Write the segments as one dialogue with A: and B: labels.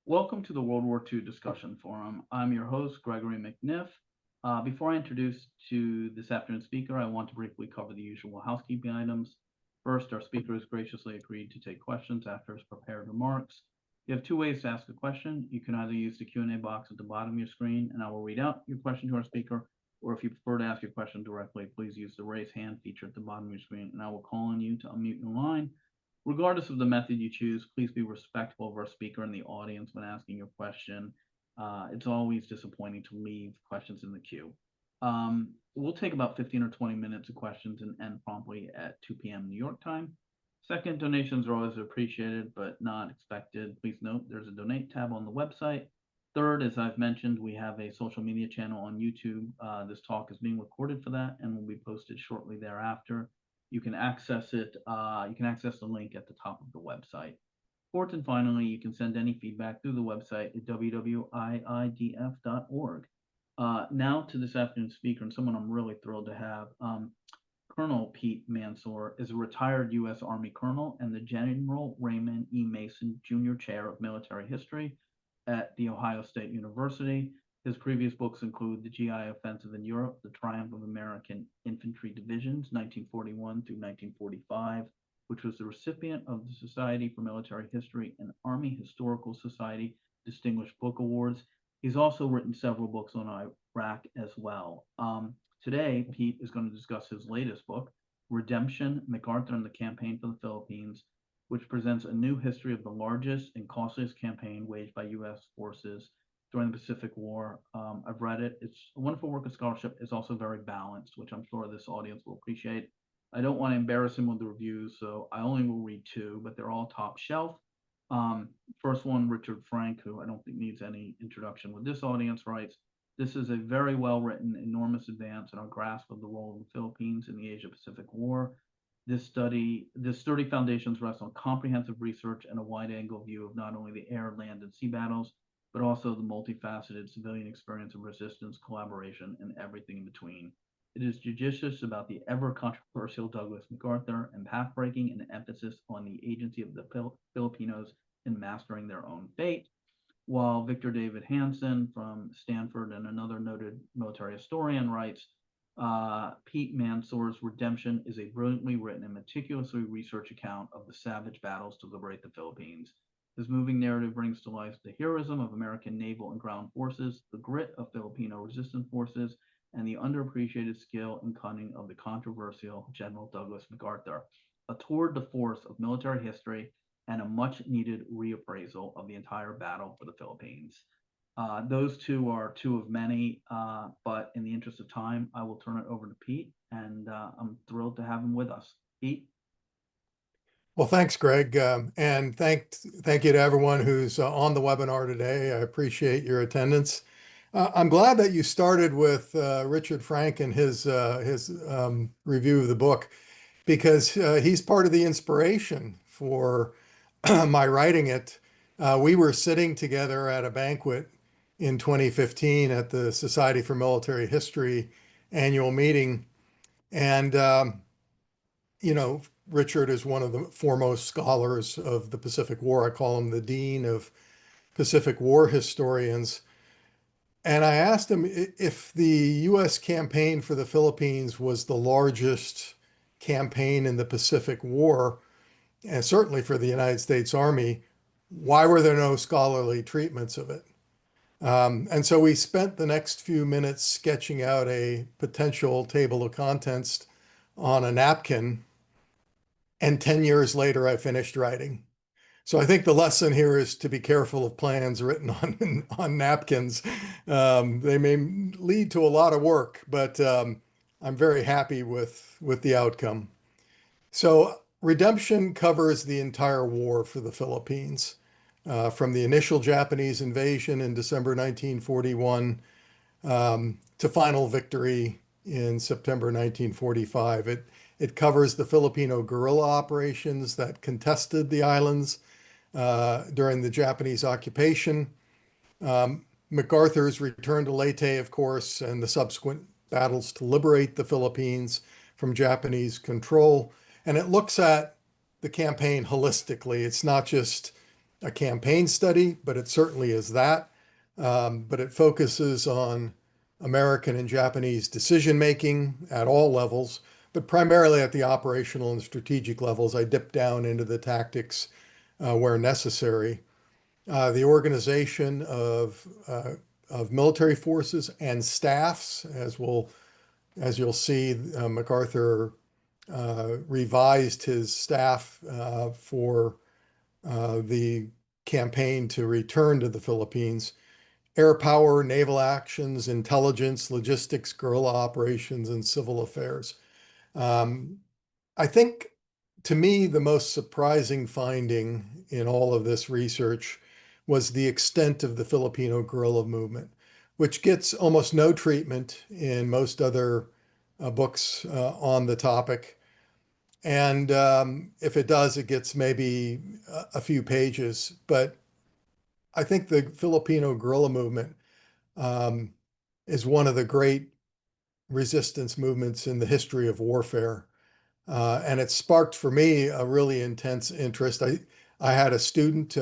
A: Welcome to the World War II Discussion Forum. I'm your host, Gregory McNiff. Before I introduce to this afternoon's speaker, I want to briefly cover the usual housekeeping items. First, our speaker has graciously agreed to take questions after his prepared remarks. You have two ways to ask a question. You can either use the Q&A box at the bottom of your screen, and I will read out your question to our speaker, or if you prefer to ask your question directly, please use the raise hand feature at the bottom of your screen, and I will call on you to unmute your line. Regardless of the method you choose, please be respectful of our speaker and the audience when asking your question. It's always disappointing to leave questions in the queue. We'll take about 15 or 20 minutes of questions and end promptly at 2 p.m. New York time. Second, donations are always appreciated, but not expected. Please note there's a donate tab on the website. Third, as I've mentioned, we have a social media channel on YouTube. This talk is being recorded for that and will be posted shortly thereafter. You can access it. You can access the link at the top of the website. Fourth and finally, you can send any feedback through the website at wwiidf.org. Now to this afternoon's speaker, and someone I'm really thrilled to have. Colonel Pete Mansoor is a retired U.S. Army colonel and the General Raymond E. Mason Jr. Chair of Military History at The Ohio State University. His previous books include The GI Offensive in Europe, The Triumph of American Infantry Divisions, 1941 through 1945, which was the recipient of the Society for Military History and Army Historical Society Distinguished Book Awards. He's also written several books on Iraq as well. Today, Pete is going to discuss his latest book, Redemption, MacArthur and the Campaign for the Philippines, which presents a new history of the largest and costliest campaign waged by U.S. forces during the Pacific War. I've read it. It's a wonderful work of scholarship. It's also very balanced, which I'm sure this audience will appreciate. I don't want to embarrass him with the reviews, so I only will read two, but they're all top shelf. First one, Richard Frank, who I don't think needs any introduction with this audience, writes, "This is a very well-written, enormous advance in our grasp of the role of the Philippines in the Asia-Pacific War. This sturdy foundations rest on comprehensive research and a wide-angle view of not only the air, land, and sea battles, but also the multifaceted civilian experience of resistance, collaboration, and everything in between. It is judicious about the ever-controversial Douglas MacArthur and path-breaking and emphasis on the agency of the Filipinos in mastering their own fate." While Victor David Hansen from Stanford and another noted military historian writes, Pete Mansoor's Redemption is a brilliantly written and meticulously researched account of the savage battles to liberate the Philippines. This moving narrative brings to life the heroism of American naval and ground forces, the grit of Filipino resistance forces, and the underappreciated skill and cunning of the controversial General Douglas MacArthur. A tour de force of military history and a much-needed reappraisal of the entire battle for the Philippines. Those two are two of many, but in the interest of time, I will turn it over to Pete, and I'm thrilled to have him with us. Pete?
B: Well, thanks, Greg, and thank you to everyone who's on the webinar today. I appreciate your attendance. I'm glad that you started with Richard Frank and his review of the book, because he's part of the inspiration for my writing it. We were sitting together at a banquet in 2015 at the Society for Military History annual meeting, and Richard is one of the foremost scholars of the Pacific War. I call him the dean of Pacific War historians. And I asked him if the U.S. campaign for the Philippines was the largest campaign in the Pacific War, and certainly for the United States Army, why were there no scholarly treatments of it? And so we spent the next few minutes sketching out a potential table of contents on a napkin. And 10 years later, I finished writing. So I think the lesson here is to be careful of plans written on napkins. They may lead to a lot of work, but I'm very happy with the outcome. So Redemption covers the entire war for the Philippines, from the initial Japanese invasion in December 1941 to final victory in September 1945. It covers the Filipino guerrilla operations that contested the islands during the Japanese occupation, MacArthur's return to Leyte, of course, and the subsequent battles to liberate the Philippines from Japanese control. And it looks at the campaign holistically. It's not just a campaign study, but it certainly is that. But it focuses on American and Japanese decision making at all levels, but primarily at the operational and strategic levels. I dip down into the tactics where necessary. The organization of military forces and staffs, as you'll see, MacArthur revised his staff for the campaign to return to the Philippines. Air power, naval actions, intelligence, logistics, guerrilla operations, and civil affairs. I think, to me, the most surprising finding in all of this research was the extent of the Filipino guerrilla movement, which gets almost no treatment in most other books on the topic. And if it does, it gets maybe a few pages. But I think the Filipino guerrilla movement um, is one of the great resistance movements in the history of warfare. And it sparked for me a really intense interest. I had a student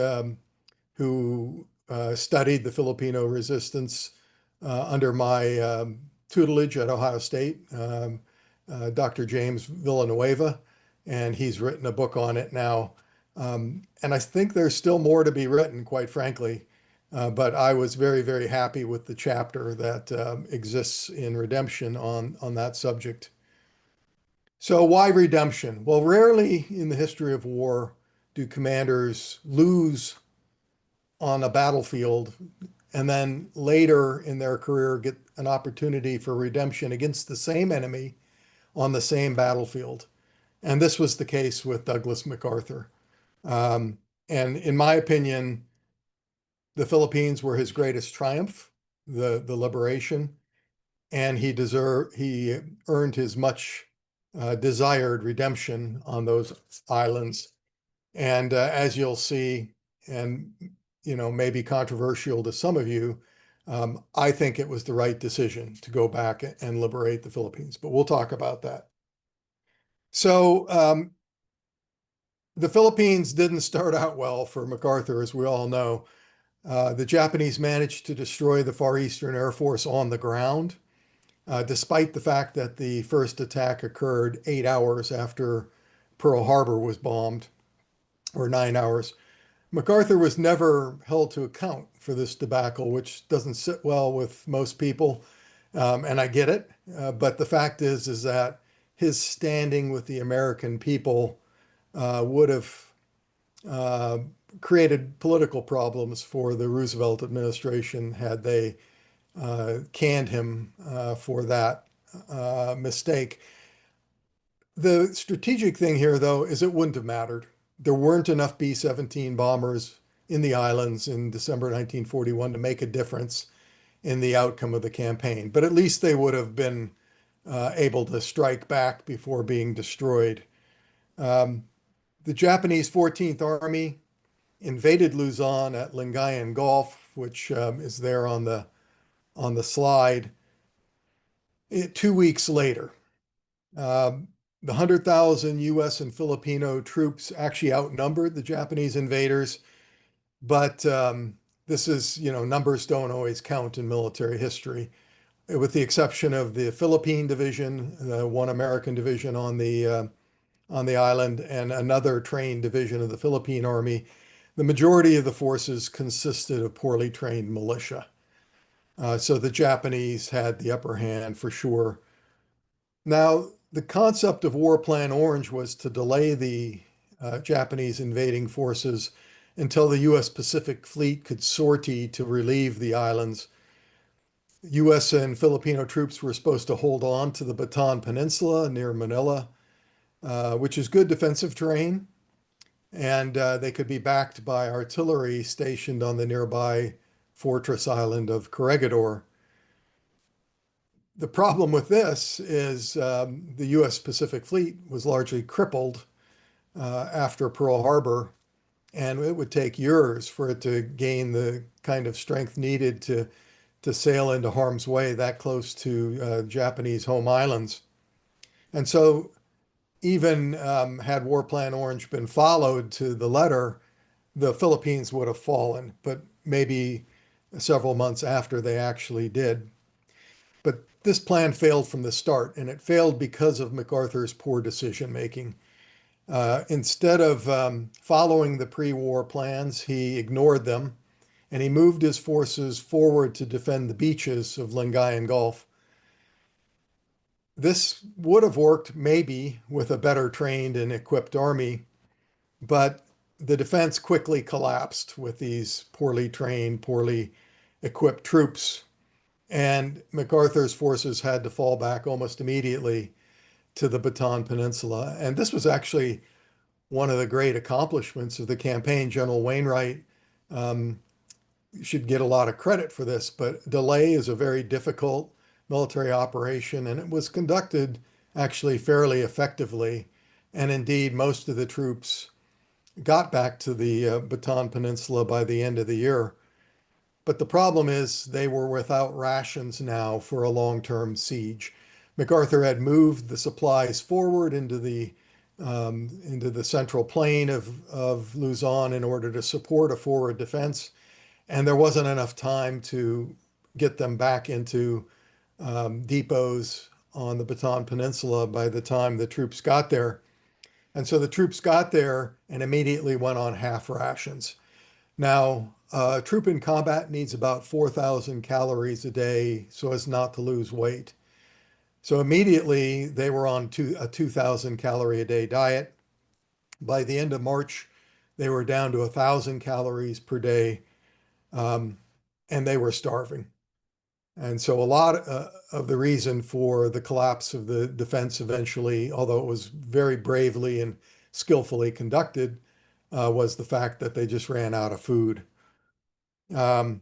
B: who studied the Filipino resistance under my tutelage at Ohio State, Dr. James Villanueva, and he's written a book on it now. And I think there's still more to be written, quite frankly. But I was very, very happy with the chapter that exists in Redemption on that subject. So why redemption? Well, rarely in the history of war do commanders lose on a battlefield and then later in their career get an opportunity for redemption against the same enemy on the same battlefield. And this was the case with Douglas MacArthur. And in my opinion, the Philippines were his greatest triumph, the liberation, and he earned his much desired redemption on those islands. And as you'll see, and maybe controversial to some of you, I think it was the right decision to go back and liberate the Philippines. But we'll talk about that. So the Philippines didn't start out well for MacArthur, as we all know. The Japanese managed to destroy the Far Eastern Air Force on the ground, despite the fact that the first attack occurred 8 hours after Pearl Harbor was bombed, or 9 hours. MacArthur was never held to account for this debacle, which doesn't sit well with most people, and I get it. But the fact is that his standing with the American people would have created political problems for the Roosevelt administration had they canned him for that mistake. The strategic thing here, though, is it wouldn't have mattered. There weren't enough B-17 bombers in the islands in December 1941 to make a difference in the outcome of the campaign. But at least they would have been able to strike back before being destroyed. The Japanese 14th Army invaded Luzon at Lingayen Gulf, which is there on the slide, 2 weeks later. The 100,000 US and Filipino troops actually outnumbered the Japanese invaders, but this is, numbers don't always count in military history. With the exception of the Philippine division, the one American division on the island, and another trained division of the Philippine Army, the majority of the forces consisted of poorly trained militia. So the Japanese had the upper hand for sure. Now, the concept of War Plan Orange was to delay the Japanese invading forces until the U.S. Pacific Fleet could sortie to relieve the islands. U.S. and Filipino troops were supposed to hold on to the Bataan Peninsula near Manila, which is good defensive terrain, and they could be backed by artillery stationed on the nearby fortress island of Corregidor. The problem with this is the U.S. Pacific Fleet was largely crippled after Pearl Harbor, and it would take years for it to gain the kind of strength needed to sail into harm's way that close to Japanese home islands. And so even had War Plan Orange been followed to the letter, the Philippines would have fallen, but maybe several months after they actually did. But this plan failed from the start, and it failed because of MacArthur's poor decision making. Instead of following the pre-war plans, he ignored them, and he moved his forces forward to defend the beaches of Lingayen Gulf. This would have worked maybe with a better trained and equipped army, but the defense quickly collapsed with these poorly trained, poorly equipped troops, and MacArthur's forces had to fall back almost immediately to the Bataan Peninsula. And this was actually one of the great accomplishments of the campaign. General Wainwright um, should get a lot of credit for this, but Delay is a very difficult military operation, and it was conducted actually fairly effectively. And indeed, most of the troops got back to the Bataan Peninsula by the end of the year. But the problem is they were without rations now for a long-term siege. MacArthur had moved the supplies forward into the central plain of Luzon in order to support a forward defense, and there wasn't enough time to get them back into depots on the Bataan Peninsula by the time the troops got there. And so the troops got there and immediately went on half rations. Now, a troop in combat needs about 4,000 calories a day so as not to lose weight. So immediately they were on a 2,000 calorie a day diet. By the end of March, they were down to 1,000 calories per day, um, and they were starving. And so a lot of the reason for the collapse of the defense eventually, although it was very bravely and skillfully conducted, was the fact that they just ran out of food. Um,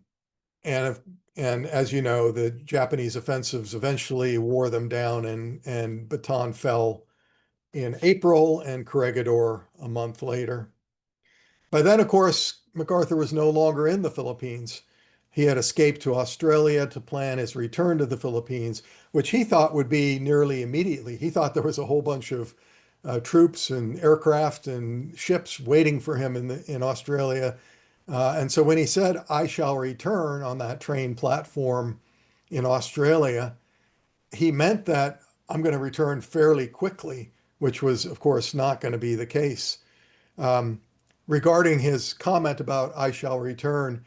B: and if, and as you know, the Japanese offensives eventually wore them down, and Bataan fell in April and Corregidor a month later. By then, of course, MacArthur was no longer in the Philippines. He had escaped to Australia to plan his return to the Philippines, which he thought would be nearly immediately. He thought there was a whole bunch of troops and aircraft and ships waiting for him in Australia. And so when he said, "I shall return" on that train platform in Australia, he meant that I'm going to return fairly quickly, which was, of course, not going to be the case. Um, Regarding his comment about "I shall return,"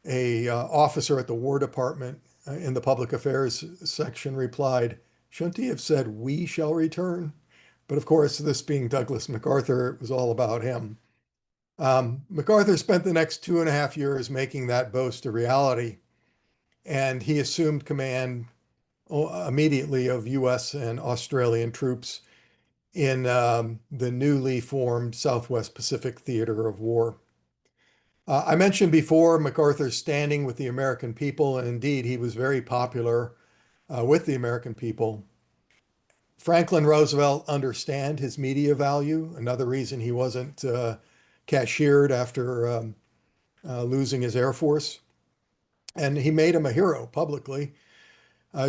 B: a officer at the War Department in the Public Affairs section replied, "Shouldn't he have said 'we shall return'?" But of course, this being Douglas MacArthur, it was all about him. MacArthur spent the next 2.5 years making that boast a reality, and he assumed command immediately of US and Australian troops in the newly formed Southwest Pacific Theater of War. I mentioned before MacArthur's standing with the American people, and indeed he was very popular with the American people. Franklin Roosevelt understand his media value, another reason he wasn't cashiered after losing his Air Force. And he made him a hero publicly.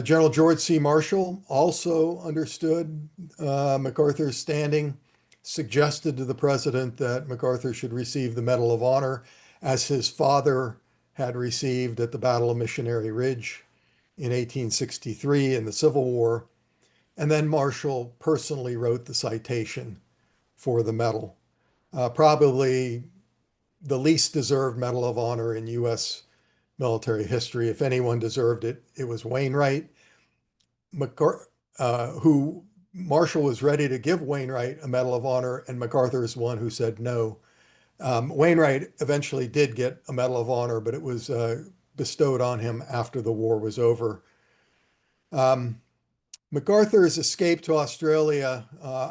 B: General George C. Marshall also understood MacArthur's standing, suggested to the president that MacArthur should receive the Medal of Honor, as his father had received at the Battle of Missionary Ridge in 1863 in the Civil War. And then Marshall personally wrote the citation for the medal. Probably the least deserved Medal of Honor in U.S. military history. If anyone deserved it, it was Wainwright, who Marshall was ready to give Wainwright a Medal of Honor, and MacArthur is the one who said no. Wainwright eventually did get a Medal of Honor, but it was bestowed on him after the war was over. MacArthur's escape to Australia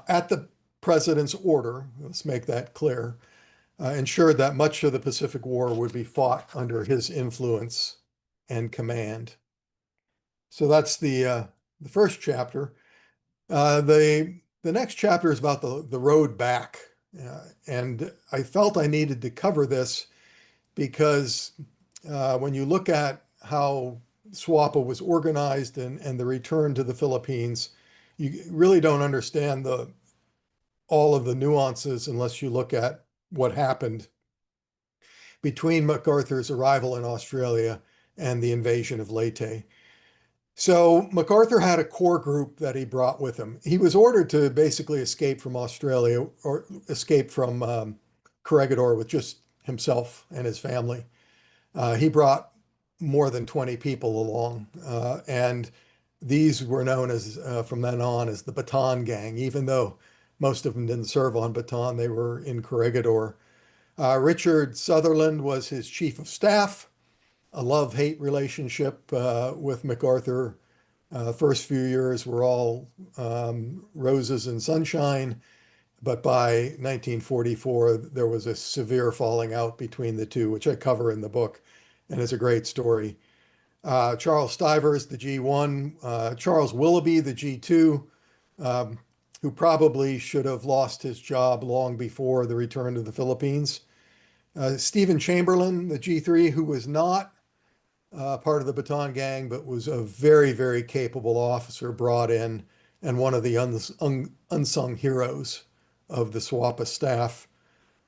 B: at the president's order, let's make that clear, ensured that much of the Pacific War would be fought under his influence and command. So that's the first chapter. The next chapter is about the road back. And I felt I needed to cover this because when you look at how SWAPA was organized and the return to the Philippines, you really don't understand all of the nuances unless you look at what happened. between MacArthur's arrival in Australia and the invasion of Leyte. So MacArthur had a core group that he brought with him. He was ordered to basically escape from Australia or escape from Corregidor with just himself and his family. He brought more than 20 people along, and these were known as, from then on, as the Bataan Gang, even though most of them didn't serve on Bataan, they were in Corregidor. Richard Sutherland was his chief of staff, a love-hate relationship with MacArthur. First few years were all roses and sunshine, but by 1944, there was a severe falling out between the two, which I cover in the book, and is a great story. Charles Stivers, the G1, Charles Willoughby, the G2, who probably should have lost his job long before the return to the Philippines. Stephen Chamberlain, the G3, who was not part of the Bataan Gang, but was a very, very capable officer brought in and one of the unsung heroes of the SWAPA staff.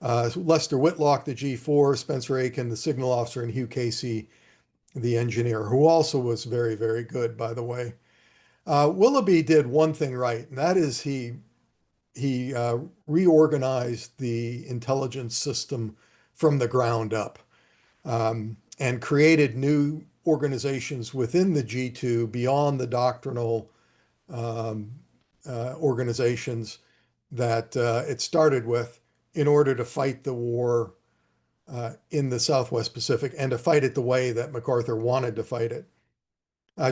B: Lester Whitlock, the G4, Spencer Aiken, the signal officer, and Hugh Casey, the engineer, who also was very, very good, by the way. Willoughby did one thing right, and that is he reorganized the intelligence system from the ground up, and created new organizations within the G2 beyond the doctrinal organizations that it started with in order to fight the war in the Southwest Pacific and to fight it the way that MacArthur wanted to fight it.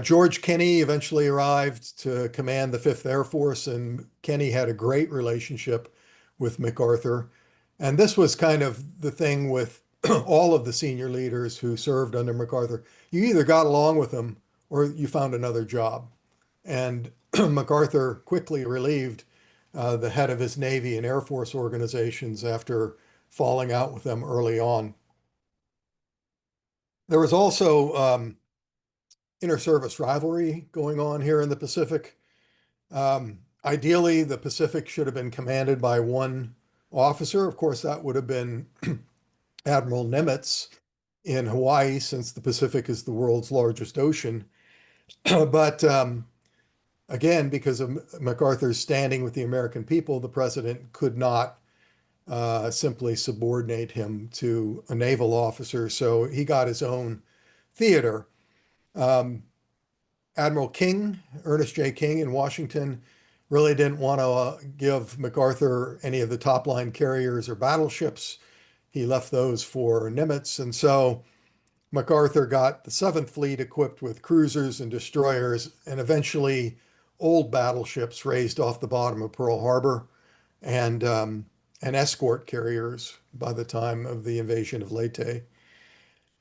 B: George Kenney eventually arrived to command the 5th Air Force, and Kenney had a great relationship with MacArthur. And this was kind of the thing with all of the senior leaders who served under MacArthur. You either got along with them or you found another job. And MacArthur quickly relieved the head of his Navy and Air Force organizations after falling out with them early on. There was also inter-service rivalry going on here in the Pacific. Ideally, the Pacific should have been commanded by one officer. Of course, that would have been Admiral Nimitz in Hawaii, since the Pacific is the world's largest ocean. But again, because of MacArthur's standing with the American people, the president could not simply subordinate him to a naval officer. So he got his own theater. Admiral King, Ernest J. King in Washington, really didn't want to give MacArthur any of the top line carriers or battleships. He left those for Nimitz. And so MacArthur got the 7th Fleet equipped with cruisers and destroyers, and eventually old battleships raised off the bottom of Pearl Harbor, and escort carriers by the time of the invasion of Leyte.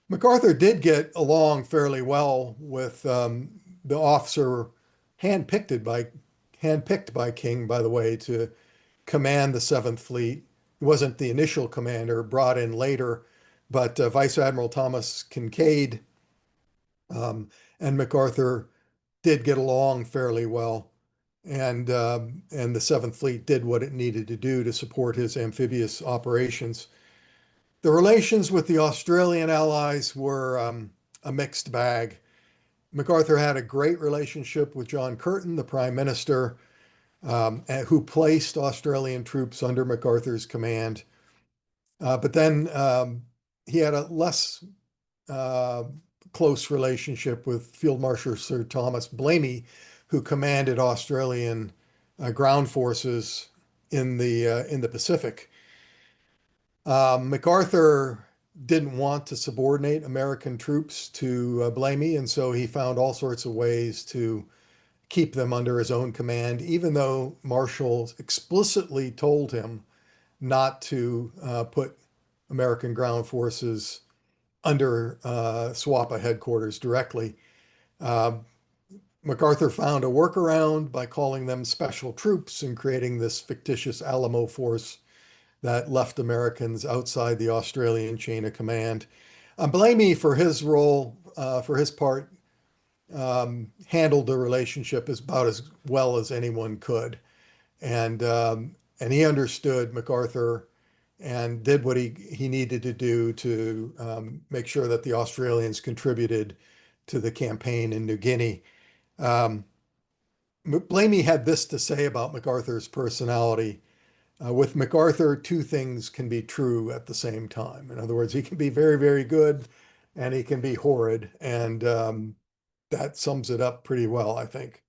B: MacArthur did get along fairly well with the officer handpicked by King, by the way, to command the 7th Fleet. He wasn't the initial commander, brought in later, but Vice Admiral Thomas Kincaid and MacArthur did get along fairly well. And the 7th Fleet did what it needed to do to support his amphibious operations. The relations with the Australian allies were a mixed bag. MacArthur had a great relationship with John Curtin, the Prime Minister, who placed Australian troops under MacArthur's command. But then he had a less close relationship with Field Marshal Sir Thomas Blamey, who commanded Australian ground forces in the Pacific. MacArthur didn't want to subordinate American troops to Blamey, and so he found all sorts of ways to keep them under his own command, even though Marshall explicitly told him not to put American ground forces under SWAPA headquarters directly. MacArthur found a workaround by calling them special troops and creating this fictitious Alamo force that left Americans outside the Australian chain of command. Blamey, for his role, for his part, handled the relationship about as well as anyone could. And he understood MacArthur and did what he needed to do to make sure that the Australians contributed to the campaign in New Guinea. Um, Blamey had this to say about MacArthur's personality. With MacArthur, two things can be true at the same time. In other words, he can be very, very good and he can be horrid. And that sums it up pretty well, I think.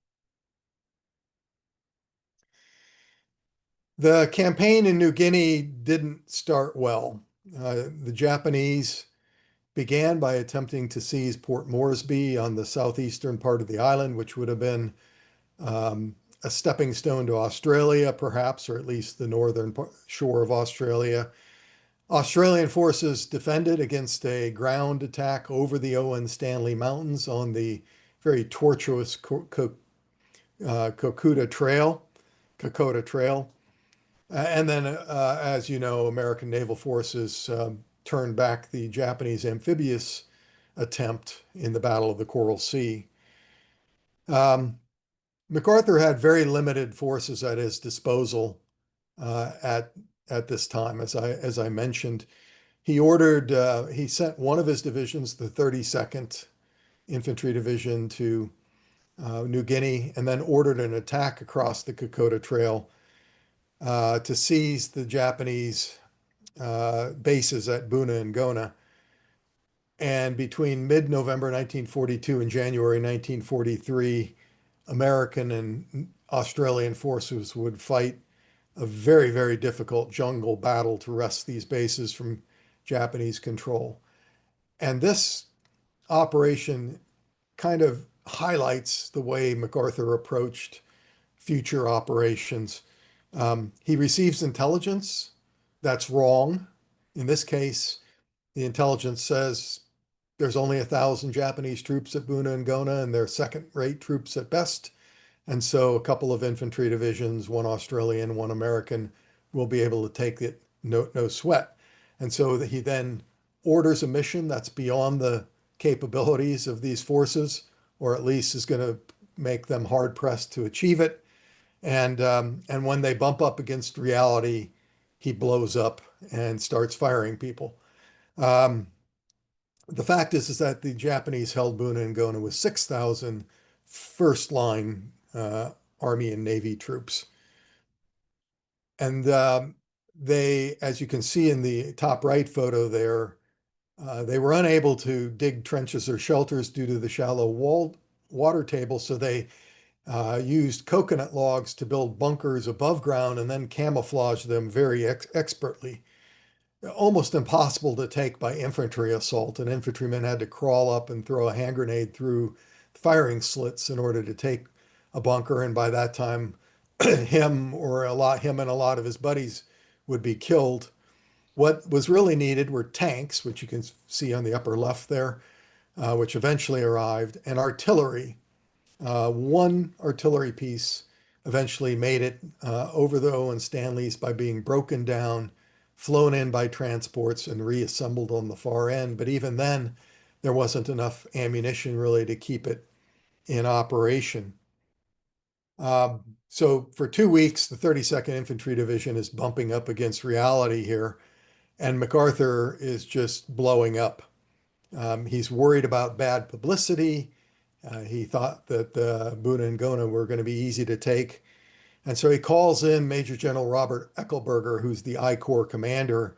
B: The campaign in New Guinea didn't start well. The Japanese began by attempting to seize Port Moresby on the southeastern part of the island, which would have been a stepping stone to Australia, perhaps, or at least the northern shore of Australia. Australian forces defended against a ground attack over the Owen Stanley Mountains on the very tortuous Kokoda Trail, Kokoda Trail. And then, as you know, American naval forces turned back the Japanese amphibious attempt in the Battle of the Coral Sea. MacArthur had very limited forces at his disposal at this time, as I mentioned. He sent one of his divisions, the 32nd Infantry Division, to New Guinea, and then ordered an attack across the Kokoda Trail to seize the Japanese bases at Buna and Gona. And between mid-November 1942 and January 1943, American and Australian forces would fight a very, very difficult jungle battle to wrest these bases from Japanese control. And this operation kind of highlights the way MacArthur approached future operations. He receives intelligence that's wrong. In this case, the intelligence says there's only 1,000 Japanese troops at Buna and Gona, and they're second-rate troops at best. And so a couple of infantry divisions, one Australian, one American, will be able to take it no sweat. And so he then orders a mission that's beyond the capabilities of these forces, or at least is going to make them hard pressed to achieve it. And when they bump up against reality, he blows up and starts firing people. The fact is that the Japanese held Buna and Gona with 6,000 first line Army and Navy troops. And they, as you can see in the top right photo there, they were unable to dig trenches or shelters due to the shallow water table, so they used coconut logs to build bunkers above ground and then camouflage them very expertly. Almost impossible to take by infantry assault. An infantryman had to crawl up and throw a hand grenade through firing slits in order to take a bunker. And by that time, him and a lot of his buddies would be killed. What was really needed were tanks, which you can see on the upper left there, which eventually arrived, and artillery. One artillery piece eventually made it over the Owen Stanleys by being broken down, flown in by transports, and reassembled on the far end. But even then, there wasn't enough ammunition really to keep it in operation. So for 2 weeks, the 32nd Infantry Division is bumping up against reality here, and MacArthur is just blowing up. He's worried about bad publicity. He thought that Buna and Gona were going to be easy to take. And so he calls in Major General Robert Eckelberger, who's the I Corps commander,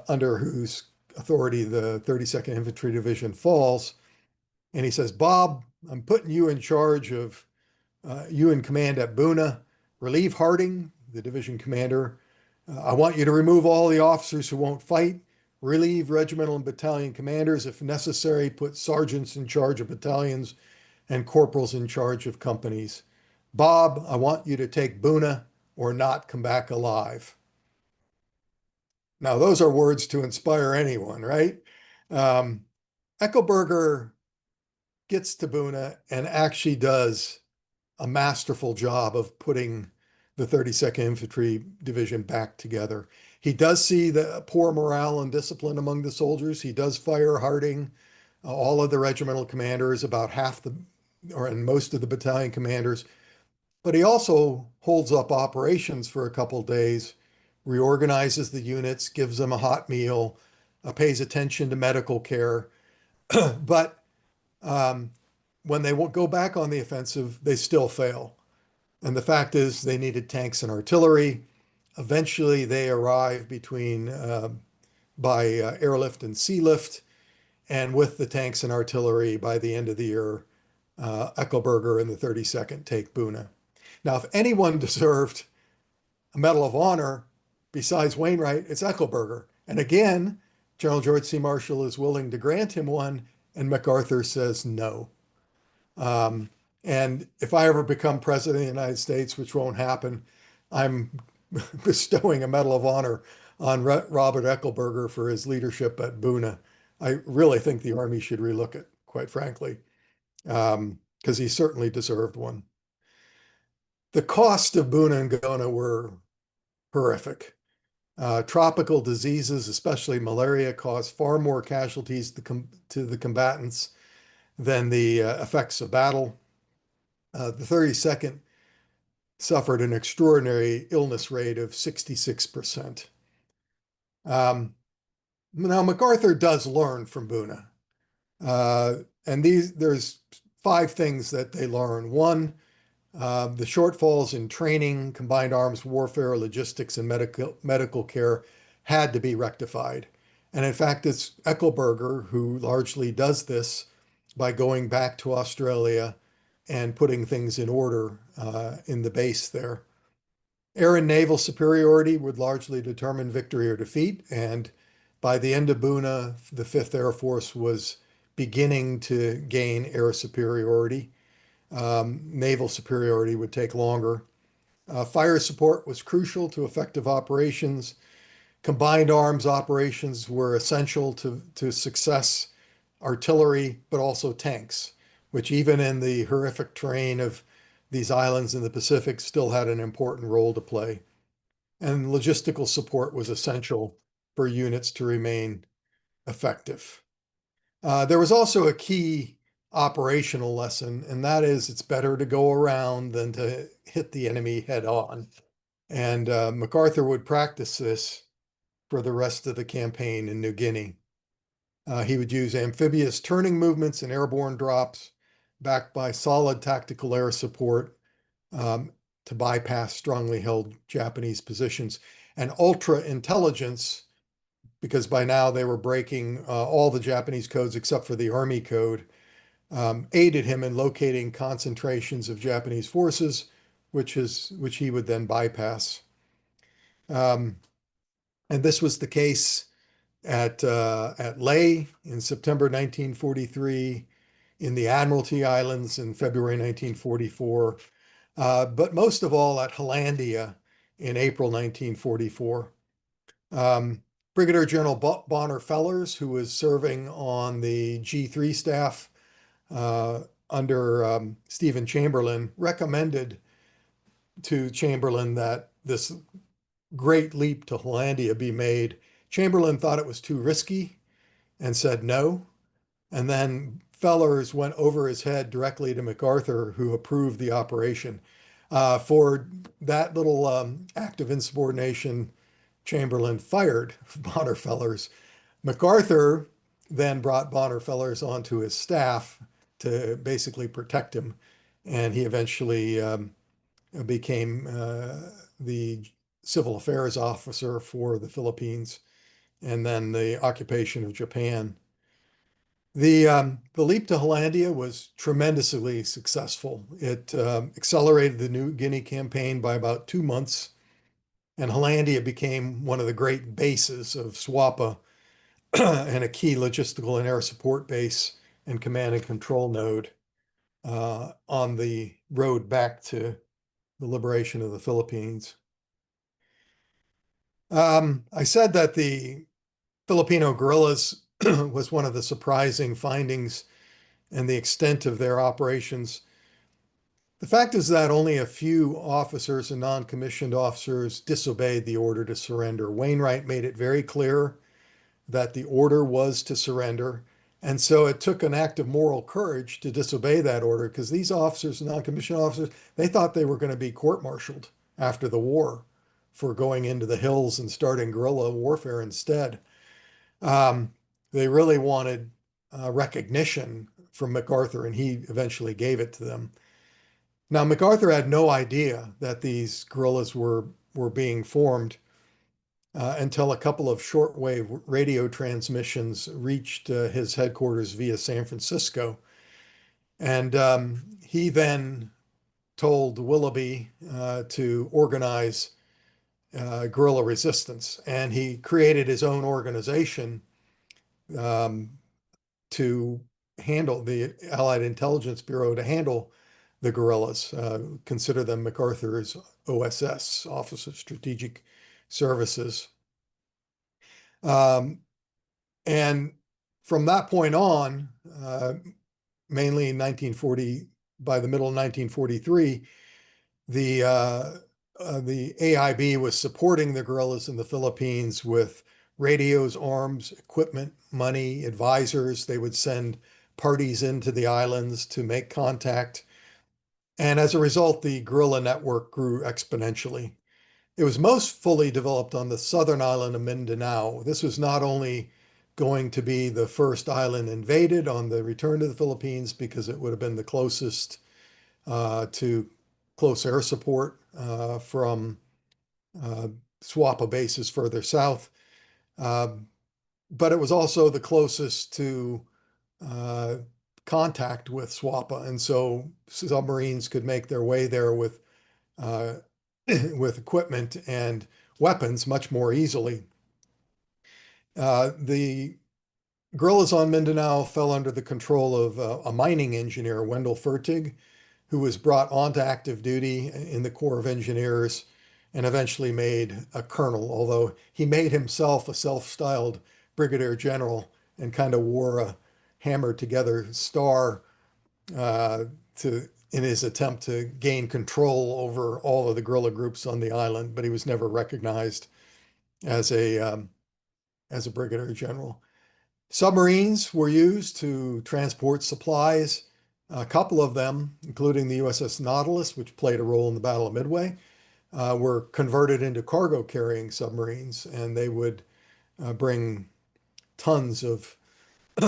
B: under whose authority the 32nd Infantry Division falls. And he says, Bob, I'm putting you in charge of, you in command at Buna. Relieve Harding, the division commander. I want you to remove all the officers who won't fight. Relieve regimental and battalion commanders. If necessary, put sergeants in charge of battalions and corporals in charge of companies. Bob, I want you to take Buna or not come back alive. Now, those are words to inspire anyone, right? Eckelberger gets to Buna and actually does a masterful job of putting the 32nd Infantry Division back together. He does see the poor morale and discipline among the soldiers. He does fire Harding, all of the regimental commanders, about and most of the battalion commanders. But he also holds up operations for a couple of days, reorganizes the units, gives them a hot meal, pays attention to medical care. But um, when they won't go back on the offensive, they still fail. And the fact is, they needed tanks and artillery. Eventually, they arrive by airlift and sea lift. And with the tanks and artillery, by the end of the year, Eckelberger and the 32nd take Buna. Now, if anyone deserved a Medal of Honor besides Wainwright, it's Eckelberger. And again, General George C. Marshall is willing to grant him one, and MacArthur says no. Um, and if I ever become president of the United States, which won't happen, I'm bestowing a Medal of Honor on Robert Eckelberger for his leadership at Buna. I really think the Army should relook it, quite frankly, because he certainly deserved one. The cost of Buna and Gona were horrific. Tropical diseases, especially malaria, caused far more casualties to the combatants than the effects of battle. The 32nd suffered an extraordinary illness rate of 66%. Now, MacArthur does learn from Buna. And there's 5 things that they learn. One, the shortfalls in training, combined arms warfare, logistics, and medical care had to be rectified. And in fact, it's Eckelberger who largely does this by going back to Australia and putting things in order in the base there. Air and naval superiority would largely determine victory or defeat. And by the end of Buna, the 5th Air Force was beginning to gain air superiority. Naval superiority would take longer. Fire support was crucial to effective operations. Combined arms operations were essential to success. Artillery, but also tanks, which even in the horrific terrain of these islands in the Pacific still had an important role to play. And logistical support was essential for units to remain effective. There was also a key operational lesson, and that is it's better to go around than to hit the enemy head on. And MacArthur would practice this for the rest of the campaign in New Guinea. He would use amphibious turning movements and airborne drops backed by solid tactical air support to bypass strongly held Japanese positions, and ultra intelligence, because by now they were breaking all the Japanese codes except for the Army code, aided him in locating concentrations of Japanese forces, which he would then bypass. And this was the case at Leyte in September 1943, in the Admiralty Islands in February 1944, but most of all at Hollandia in April 1944. Brigadier General Bonner Fellers, who was serving on the G3 staff under Stephen Chamberlain, recommended to Chamberlain that this great leap to Hollandia be made. Chamberlain thought it was too risky and said no. And then Fellers went over his head directly to MacArthur, who approved the operation. For that little act of insubordination, Chamberlain fired Bonner Fellers. MacArthur then brought Bonner Fellers onto his staff to basically protect him. And he eventually became the civil affairs officer for the Philippines and then the occupation of Japan. The leap to Hollandia was tremendously successful. It accelerated the New Guinea campaign by about 2 months, and Hollandia became one of the great bases of SWAPA and a key logistical and air support base and command and control node on the road back to the liberation of the Philippines. I said that the Filipino guerrillas was one of the surprising findings and the extent of their operations. The fact is that only a few officers and non-commissioned officers disobeyed the order to surrender. Wainwright made it very clear that the order was to surrender. And so it took an act of moral courage to disobey that order, because these officers and non-commissioned officers, they thought they were going to be court-martialed after the war for going into the hills and starting guerrilla warfare instead. Um, they really wanted recognition from MacArthur, and he eventually gave it to them. Now, MacArthur had no idea that these guerrillas were being formed until a couple of shortwave radio transmissions reached his headquarters via San Francisco. And he then told Willoughby to organize guerrilla resistance. And he created his own organization um, to handle the Allied Intelligence Bureau to handle the guerrillas, consider them MacArthur's OSS, Office of Strategic Services. And from that point on, mainly in 1940, by the middle of 1943, the AIB was supporting the guerrillas in the Philippines with radios, arms, equipment, money, advisors. They would send parties into the islands to make contact. And as a result, the guerrilla network grew exponentially. It was most fully developed on the southern island of Mindanao. This was not only going to be the first island invaded on the return to the Philippines because it would have been the closest to close air support from SWAPA bases further south. But it was also the closest to contact with SWAPA. And so submarines could make their way there with with equipment and weapons much more easily. The guerrillas on Mindanao fell under the control of a mining engineer, Wendell Fertig, who was brought onto active duty in the Corps of Engineers and eventually made a colonel, although he made himself a self-styled brigadier general and kind of wore a hammered together star in his attempt to gain control over all of the guerrilla groups on the island, but he was never recognized as a brigadier general. Submarines were used to transport supplies. A couple of them, including the USS Nautilus, which played a role in the Battle of Midway, were converted into cargo carrying submarines, and they would bring tons of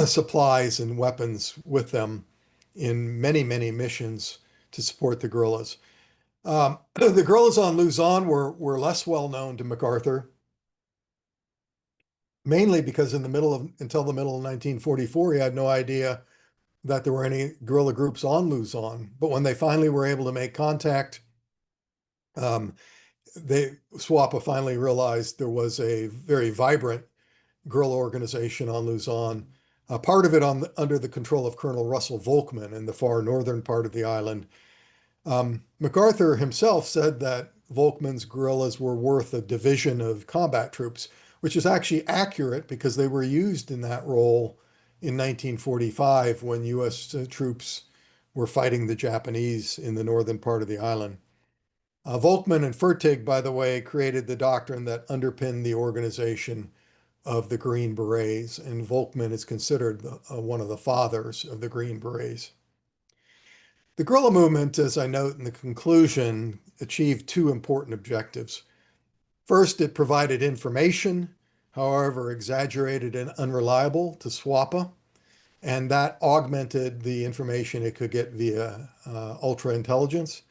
B: supplies and weapons with them in many, many missions to support the guerrillas. The guerrillas on Luzon were less well known to MacArthur, mainly because until the middle of 1944, he had no idea that there were any guerrilla groups on Luzon. But when they finally were able to make contact, SWAPA finally realized there was a very vibrant guerrilla organization on Luzon, part of it under the control of Colonel Russell Volkman in the far northern part of the island. MacArthur himself said that Volkman's guerrillas were worth a division of combat troops, which is actually accurate because they were used in that role in 1945 when U.S. troops were fighting the Japanese in the northern part of the island. Volkman and Fertig, by the way, created the doctrine that underpinned the organization of the Green Berets, and Volkman is considered one of the fathers of the Green Berets. The guerrilla movement, as I note in the conclusion, achieved two important objectives. First, it provided information, however exaggerated and unreliable, to SWAPA, and that augmented the information it could get via ultra intelligence.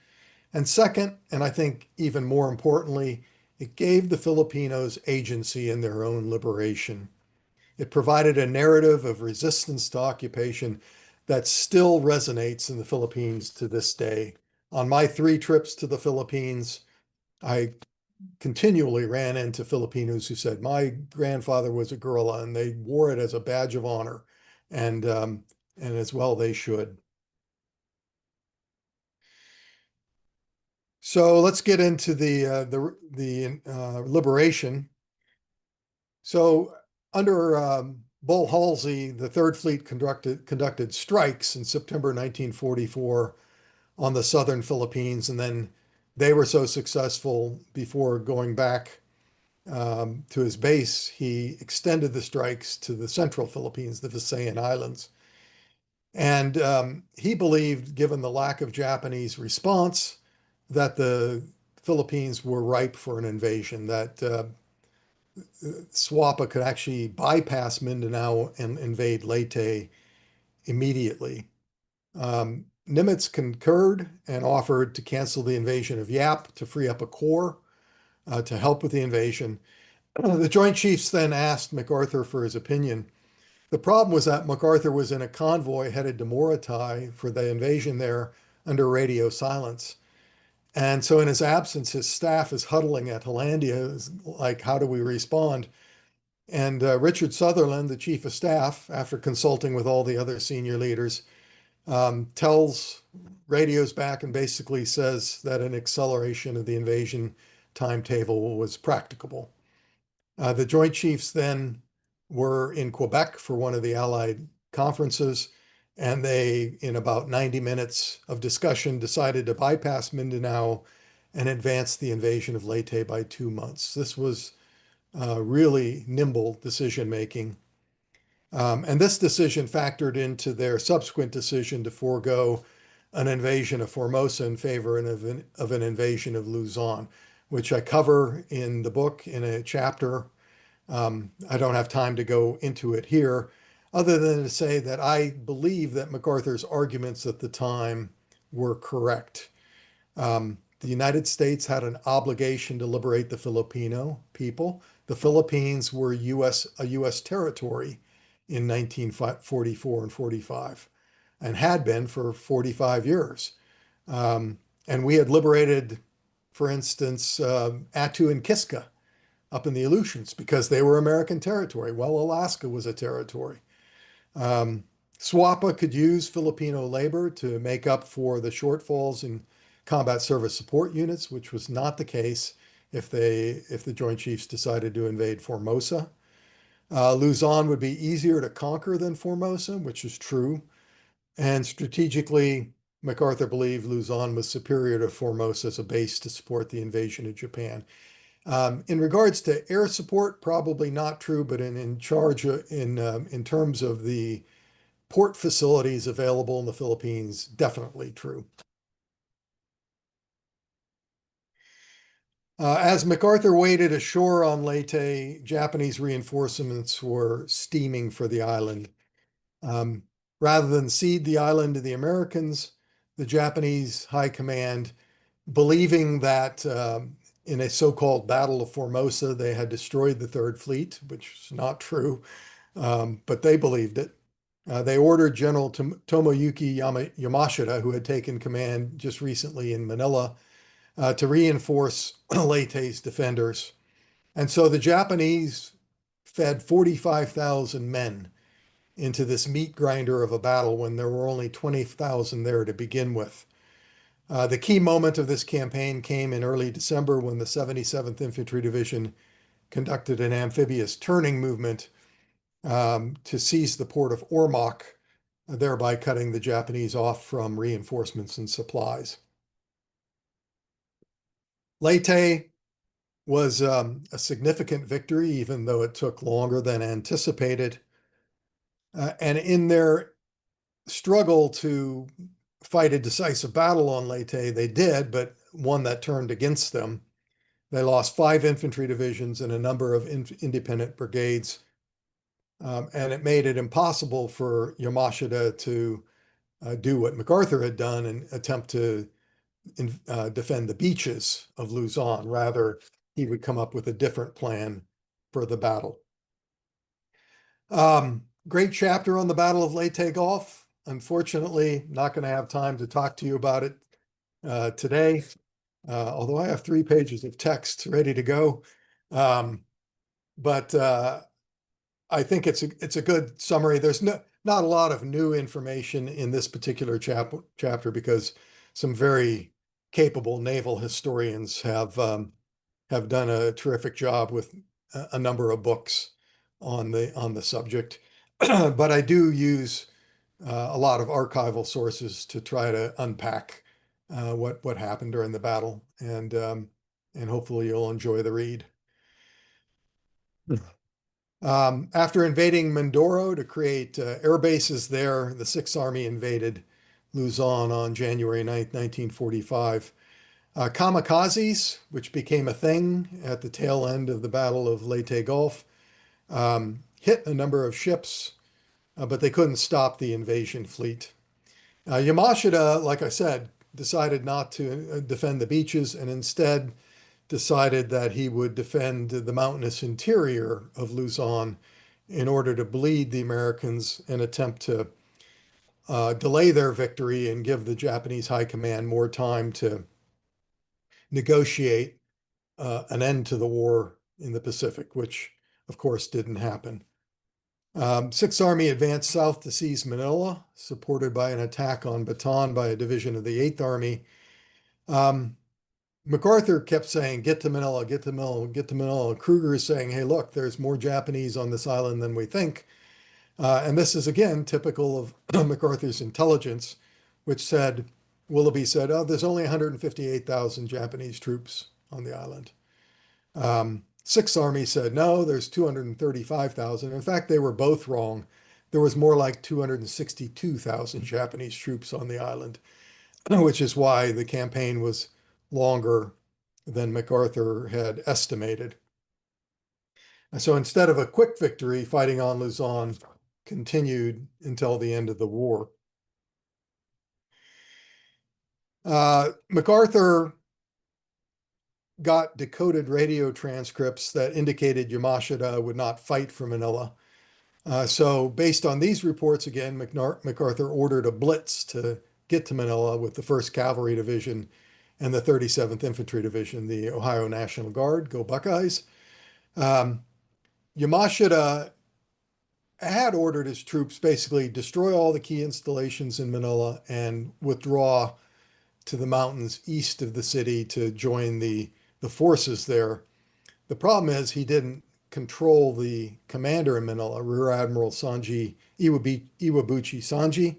B: And second, and I think even more importantly, it gave the Filipinos agency in their own liberation. It provided a narrative of resistance to occupation that still resonates in the Philippines to this day. On my 3 trips to the Philippines, I continually ran into Filipinos who said, my grandfather was a guerrilla, and they wore it as a badge of honor. And as well they should. So let's get into the liberation. So under Bull Halsey, the Third Fleet conducted strikes in September 1944 on the southern Philippines, and then they were so successful before going back to his base, he extended the strikes to the central Philippines, the Visayan Islands. And he believed, given the lack of Japanese response, that the Philippines were ripe for an invasion, that Suapa could actually bypass Mindanao and invade Leyte immediately. Nimitz concurred and offered to cancel the invasion of Yap to free up a corps to help with the invasion. The Joint Chiefs then asked MacArthur for his opinion. The problem was that MacArthur was in a convoy headed to Morotai for the invasion there under radio silence. And so in his absence, his staff is huddling at Hollandia, like, how do we respond? And Richard Sutherland, the chief of staff, after consulting with all the other senior leaders, tells radios back and basically says that an acceleration of the invasion timetable was practicable. The Joint Chiefs then were in Quebec for one of the Allied conferences, and they, in about 90 minutes of discussion, decided to bypass Mindanao and advance the invasion of Leyte by 2 months. This was really nimble decision making. And this decision factored into their subsequent decision to forego an invasion of Formosa in favor of an invasion of Luzon, which I cover in the book in a chapter. I don't have time to go into it here, other than to say that I believe that MacArthur's arguments at the time were correct. The United States had an obligation to liberate the Filipino people. The Philippines were a U.S. territory in 1944 and 45, and had been for 45 years. And we had liberated, for instance, Attu and Kiska up in the Aleutians because they were American territory. Well, Alaska was a territory. SWAPA could use Filipino labor to make up for the shortfalls in combat service support units, which was not the case if the Joint Chiefs decided to invade Formosa. Luzon would be easier to conquer than Formosa, which is true. And strategically, MacArthur believed Luzon was superior to Formosa as a base to support the invasion of Japan. In regards to air support, probably not true, but in terms of the port facilities available in the Philippines, definitely true. As MacArthur waited ashore on Leyte, Japanese reinforcements were steaming for the island. Rather than cede the island to the Americans, the Japanese High Command, believing that in a so-called Battle of Formosa, they had destroyed the Third Fleet, which is not true, but they believed it. They ordered General Tomoyuki Yamashita, who had taken command just recently in Manila, to reinforce Leyte's defenders. And so the Japanese fed 45,000 men into this meat grinder of a battle when there were only 20,000 there to begin with. The key moment of this campaign came in early December when the 77th Infantry Division conducted an amphibious turning movement to seize the port of Ormoc, thereby cutting the Japanese off from reinforcements and supplies. Leyte was a significant victory, even though it took longer than anticipated. And in their struggle to fight a decisive battle on Leyte, they did, but one that turned against them. They lost 5 infantry divisions and a number of independent brigades. And it made it impossible for Yamashita to do what MacArthur had done and attempt to defend the beaches of Luzon. Rather, he would come up with a different plan for the battle. Great chapter on the Battle of Leyte Gulf. Unfortunately, not going to have time to talk to you about it today, although I have 3 pages of text ready to go. But I think it's a good summary. There's not a lot of new information in this particular chapter because some very capable naval historians have done a terrific job with a number of books on the subject. But I do use a lot of archival sources to try to unpack what happened during the battle, and hopefully you'll enjoy the read. After invading Mindoro to create air bases there, the Sixth Army invaded Luzon on January 9th, 1945. Kamikazes, which became a thing at the tail end of the Battle of Leyte Gulf, hit a number of ships, but they couldn't stop the invasion fleet. Yamashita, like I said, decided not to defend the beaches and instead decided that he would defend the mountainous interior of Luzon in order to bleed the Americans and attempt to delay their victory and give the Japanese high command more time to negotiate an end to the war in the Pacific, which of course didn't happen. Sixth Army advanced south to seize Manila, supported by an attack on Bataan by a division of the Eighth Army. MacArthur kept saying, get to Manila, get to Manila, get to Manila. Kruger is saying, hey, look, there's more Japanese on this island than we think. And this is, again, typical of MacArthur's intelligence, which said, Willoughby said, oh, there's only 158,000 Japanese troops on the island. Sixth Army said, no, there's 235,000. In fact, they were both wrong. There was more like 262,000 Japanese troops on the island, which is why the campaign was longer than MacArthur had estimated. And so instead of a quick victory, fighting on Luzon continued until the end of the war. MacArthur got decoded radio transcripts that indicated Yamashita would not fight for Manila. So based on these reports, again, MacArthur ordered a blitz to get to Manila with the 1st Cavalry Division and the 37th Infantry Division, the Ohio National Guard. Go Buckeyes. Yamashita had ordered his troops basically destroy all the key installations in Manila and withdraw to the mountains east of the city to join the forces there. The problem is he didn't control the commander in Manila, Rear Admiral Iwabuchi Sanji,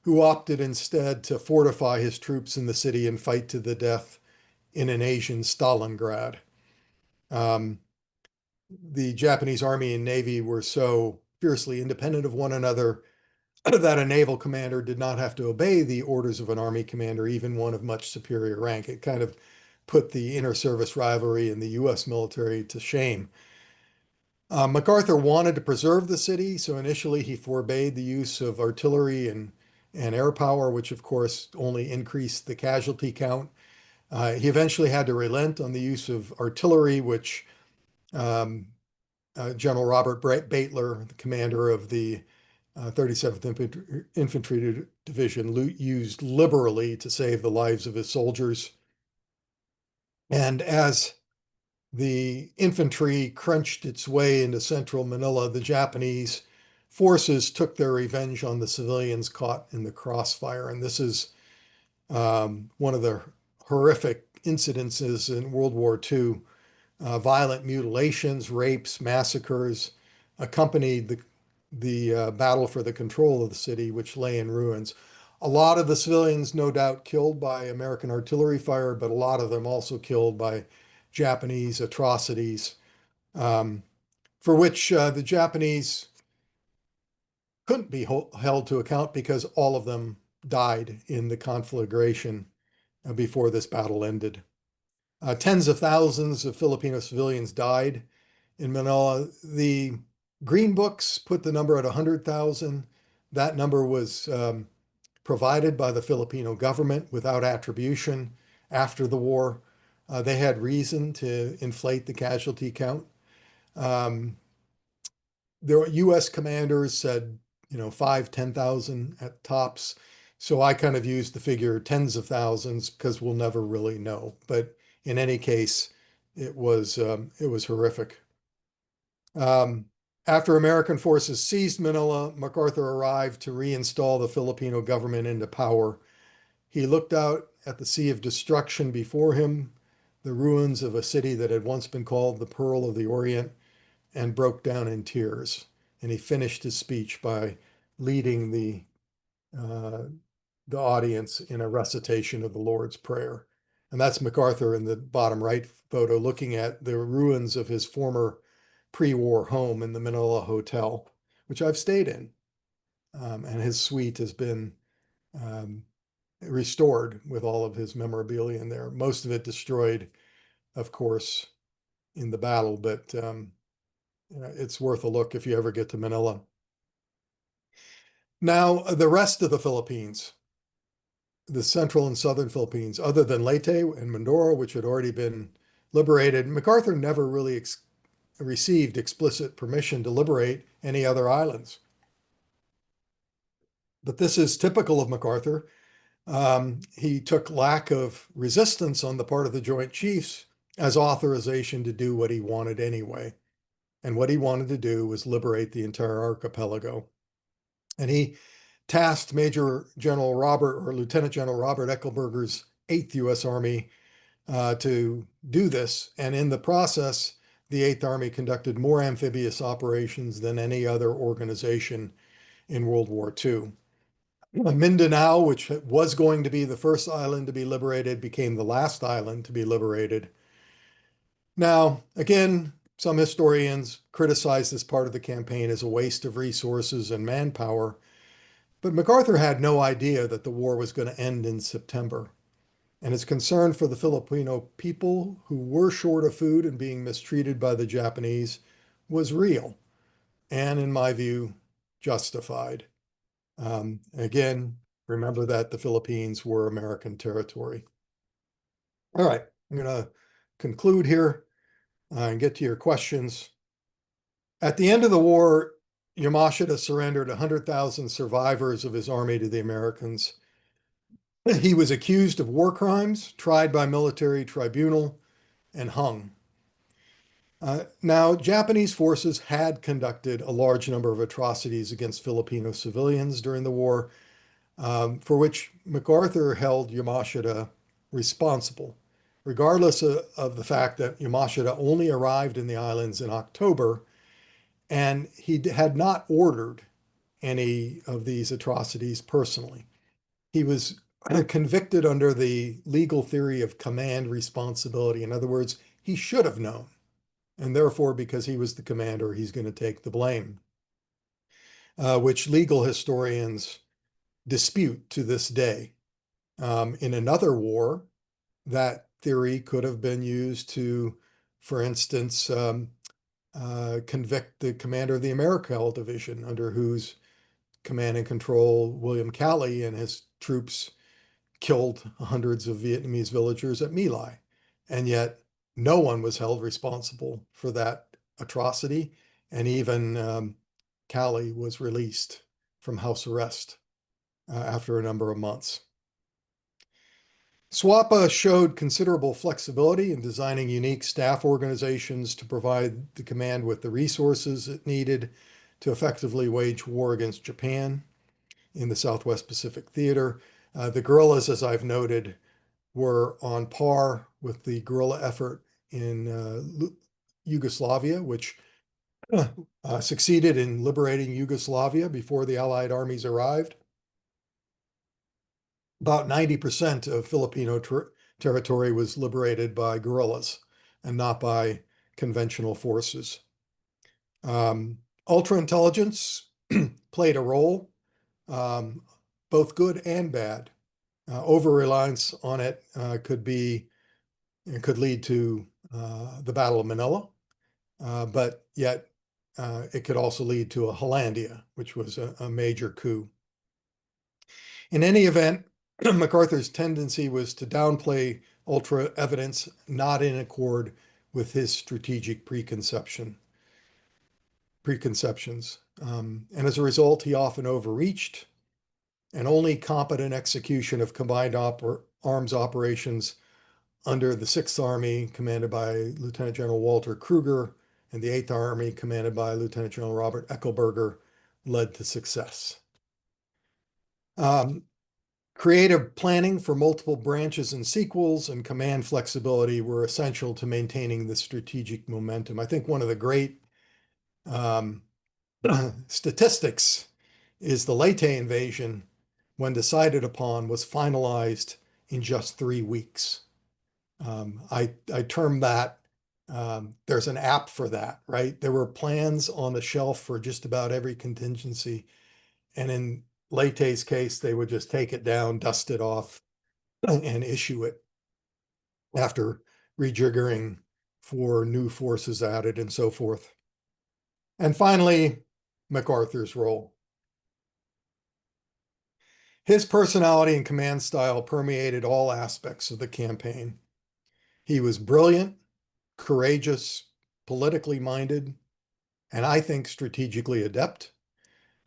B: who opted instead to fortify his troops in the city and fight to the death in an Asian Stalingrad. The Japanese Army and Navy were so fiercely independent of one another that a naval commander did not have to obey the orders of an army commander, even one of much superior rank. It kind of put the inter-service rivalry in the U.S. military to shame. MacArthur wanted to preserve the city, so initially he forbade the use of artillery and air power, which of course only increased the casualty count. He eventually had to relent on the use of artillery, which General Robert Baitler, the commander of the 37th Infantry Division, used liberally to save the lives of his soldiers. And as the infantry crunched its way into central Manila, the Japanese forces took their revenge on the civilians caught in the crossfire. And this is one of the horrific incidences in World War II. Violent mutilations, rapes, massacres accompanied the battle for the control of the city, which lay in ruins. A lot of the civilians, no doubt, killed by American artillery fire, but a lot of them also killed by Japanese atrocities, for which the Japanese couldn't be held to account because all of them died in the conflagration before this battle ended. Tens of thousands of Filipino civilians died in Manila. The Green Books put the number at 100,000. That number was provided by the Filipino government without attribution after the war. They had reason to inflate the casualty count. There were U.S. commanders said, 5, 10,000 at tops. So I kind of used the figure tens of thousands because we'll never really know. But in any case, it was horrific. After American forces seized Manila, MacArthur arrived to reinstall the Filipino government into power. He looked out at the sea of destruction before him, the ruins of a city that had once been called the Pearl of the Orient, and broke down in tears. And he finished his speech by leading the audience in a recitation of the Lord's Prayer. And that's MacArthur in the bottom right photo looking at the ruins of his former pre-war home in the Manila Hotel, which I've stayed in. And his suite has been restored with all of his memorabilia in there. Most of it destroyed, of course, in the battle, but it's worth a look if you ever get to Manila. Now, the rest of the Philippines, the central and southern Philippines, other than Leyte and Mindoro, which had already been liberated, MacArthur never really received explicit permission to liberate any other islands. But this is typical of MacArthur. He took lack of resistance on the part of the Joint Chiefs as authorization to do what he wanted anyway. And what he wanted to do was liberate the entire archipelago. And he tasked Major General Robert or Lieutenant General Robert Eckelberger's 8th U.S. Army to do this. And in the process, the 8th Army conducted more amphibious operations than any other organization in World War II. Mindanao, which was going to be the first island to be liberated, became the last island to be liberated. Now, again, some historians criticize this part of the campaign as a waste of resources and manpower, but MacArthur had no idea that the war was going to end in September. And his concern for the Filipino people who were short of food and being mistreated by the Japanese was real, and in my view, justified. Again, remember that the Philippines were American territory. All right, I'm going to conclude here and get to your questions. At the end of the war, Yamashita surrendered 100,000 survivors of his army to the Americans. He was accused of war crimes, tried by military tribunal, and hung. Now, Japanese forces had conducted a large number of atrocities against Filipino civilians during the war, for which MacArthur held Yamashita responsible, regardless of the fact that Yamashita only arrived in the islands in October, and he had not ordered any of these atrocities personally. He was convicted under the legal theory of command responsibility. In other words, he should have known. And therefore, because he was the commander, he's going to take the blame, which legal historians dispute to this day. In another war, that theory could have been used to, for instance, convict the commander of the Americal Division, under whose command and control William Calley and his troops killed hundreds of Vietnamese villagers at My Lai. And yet no one was held responsible for that atrocity. And even Calley was released from house arrest after a number of months. SWAPA showed considerable flexibility in designing unique staff organizations to provide the command with the resources it needed to effectively wage war against Japan in the Southwest Pacific Theater. The guerrillas, as I've noted, were on par with the guerrilla effort in Yugoslavia, which succeeded in liberating Yugoslavia before the Allied armies arrived. About 90% of Filipino territory was liberated by guerrillas and not by conventional forces. Ultra intelligence played a role, both good and bad. Over-reliance on it could lead to the Battle of Manila, but yet it could also lead to a Hollandia, which was a major coup. In any event, MacArthur's tendency was to downplay ultra evidence not in accord with his strategic preconceptions. And as a result, he often overreached, and only competent execution of combined arms operations under the 6th Army, commanded by Lieutenant General Walter Kruger, and the 8th Army, commanded by Lieutenant General Robert Eckelberger, led to success. Creative planning for multiple branches and sequels and command flexibility were essential to maintaining the strategic momentum. I think one of the great statistics is the Leyte invasion, when decided upon, was finalized in just 3 weeks. I term that, there's an app for that, right? There were plans on the shelf for just about every contingency. And in Leyte's case, they would just take it down, dust it off, and issue it after rejiggering for new forces added and so forth. And finally, MacArthur's role. His personality and command style permeated all aspects of the campaign. He was brilliant, courageous, politically minded, and I think strategically adept,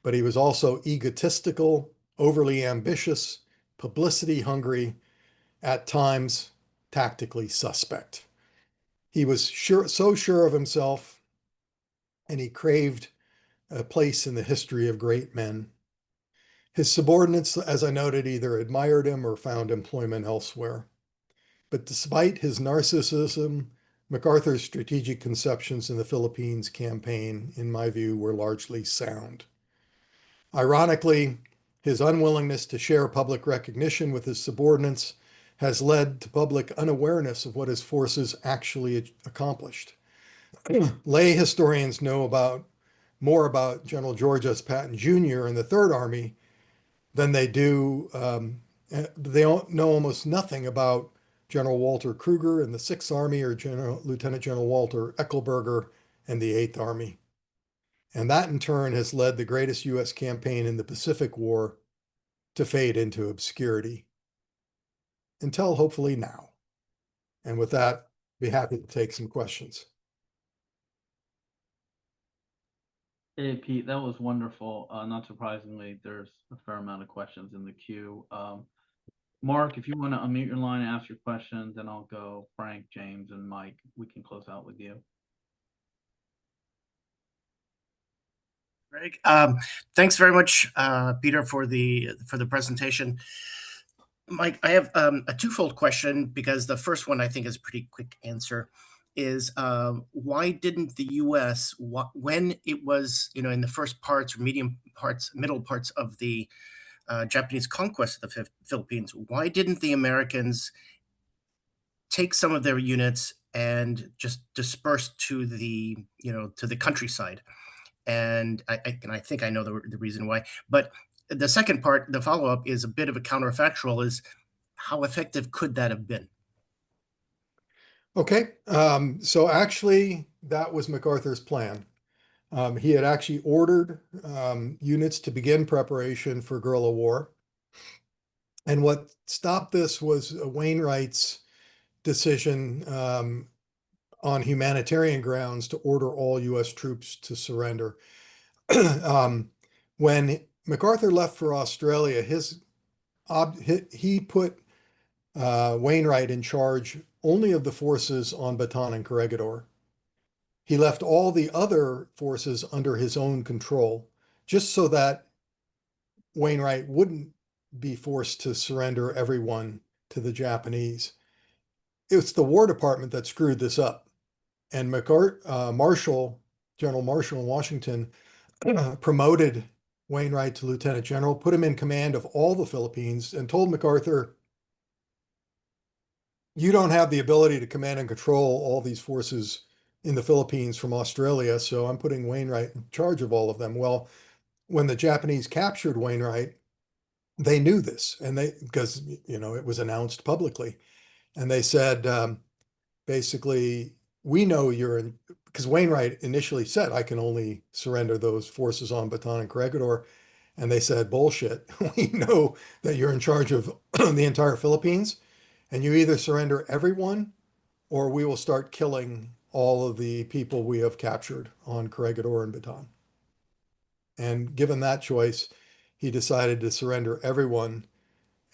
B: but he was also egotistical, overly ambitious, publicity hungry, at times tactically suspect. He was so sure of himself, and he craved a place in the history of great men. His subordinates, as I noted, either admired him or found employment elsewhere. But despite his narcissism, MacArthur's strategic conceptions in the Philippines campaign, in my view, were largely sound. Ironically, his unwillingness to share public recognition with his subordinates has led to public unawareness of what his forces actually accomplished. Lay historians know more about General George S. Patton Jr. and the Third Army than they do. They know almost nothing about General Walter Kruger and the Sixth Army, or Lieutenant General Walter Eckelberger and the Eighth Army. And that in turn has led the greatest U.S. campaign in the Pacific War to fade into obscurity. Until hopefully now. And with that, be happy to take some questions.
A: Hey, Pete, that was wonderful. Not surprisingly, there's a fair amount of questions in the queue. Mark, if you want to unmute your line and ask your question, then I'll go Frank, James, and Mike. We can close out with you.
C: Greg, thanks very much, Peter, for the presentation. Mike, I have a twofold question, because the first one I think is a pretty quick answer. Is why didn't the U.S. when it was in the first parts or middle parts of the Japanese conquest of the Philippines, why didn't the Americans take some of their units and just disperse to the countryside? And I think I know the reason why. But the second part, the follow-up, is a bit of a counterfactual: is how effective could that have been?
B: Okay, so actually that was MacArthur's plan. He had actually ordered units to begin preparation for guerrilla war. And what stopped this was Wainwright's decision on humanitarian grounds to order all U.S. troops to surrender. When MacArthur left for Australia, he put Wainwright in charge only of the forces on Bataan and Corregidor. He left all the other forces under his own control, just so that Wainwright wouldn't be forced to surrender everyone to the Japanese. It's the War Department that screwed this up. And General Marshall in Washington, promoted Wainwright to lieutenant general, put him in command of all the Philippines, and told MacArthur, you don't have the ability to command and control all these forces in the Philippines from Australia, so I'm putting Wainwright in charge of all of them. Well, when the Japanese captured Wainwright, they knew this, and because it was announced publicly, and they said, basically, we know you're in, because Wainwright initially said, I can only surrender those forces on Bataan and Corregidor. And they said, bullshit. We know that you're in charge of the entire Philippines, and you either surrender everyone or we will start killing all of the people we have captured on Corregidor and Bataan. And given that choice, he decided to surrender everyone.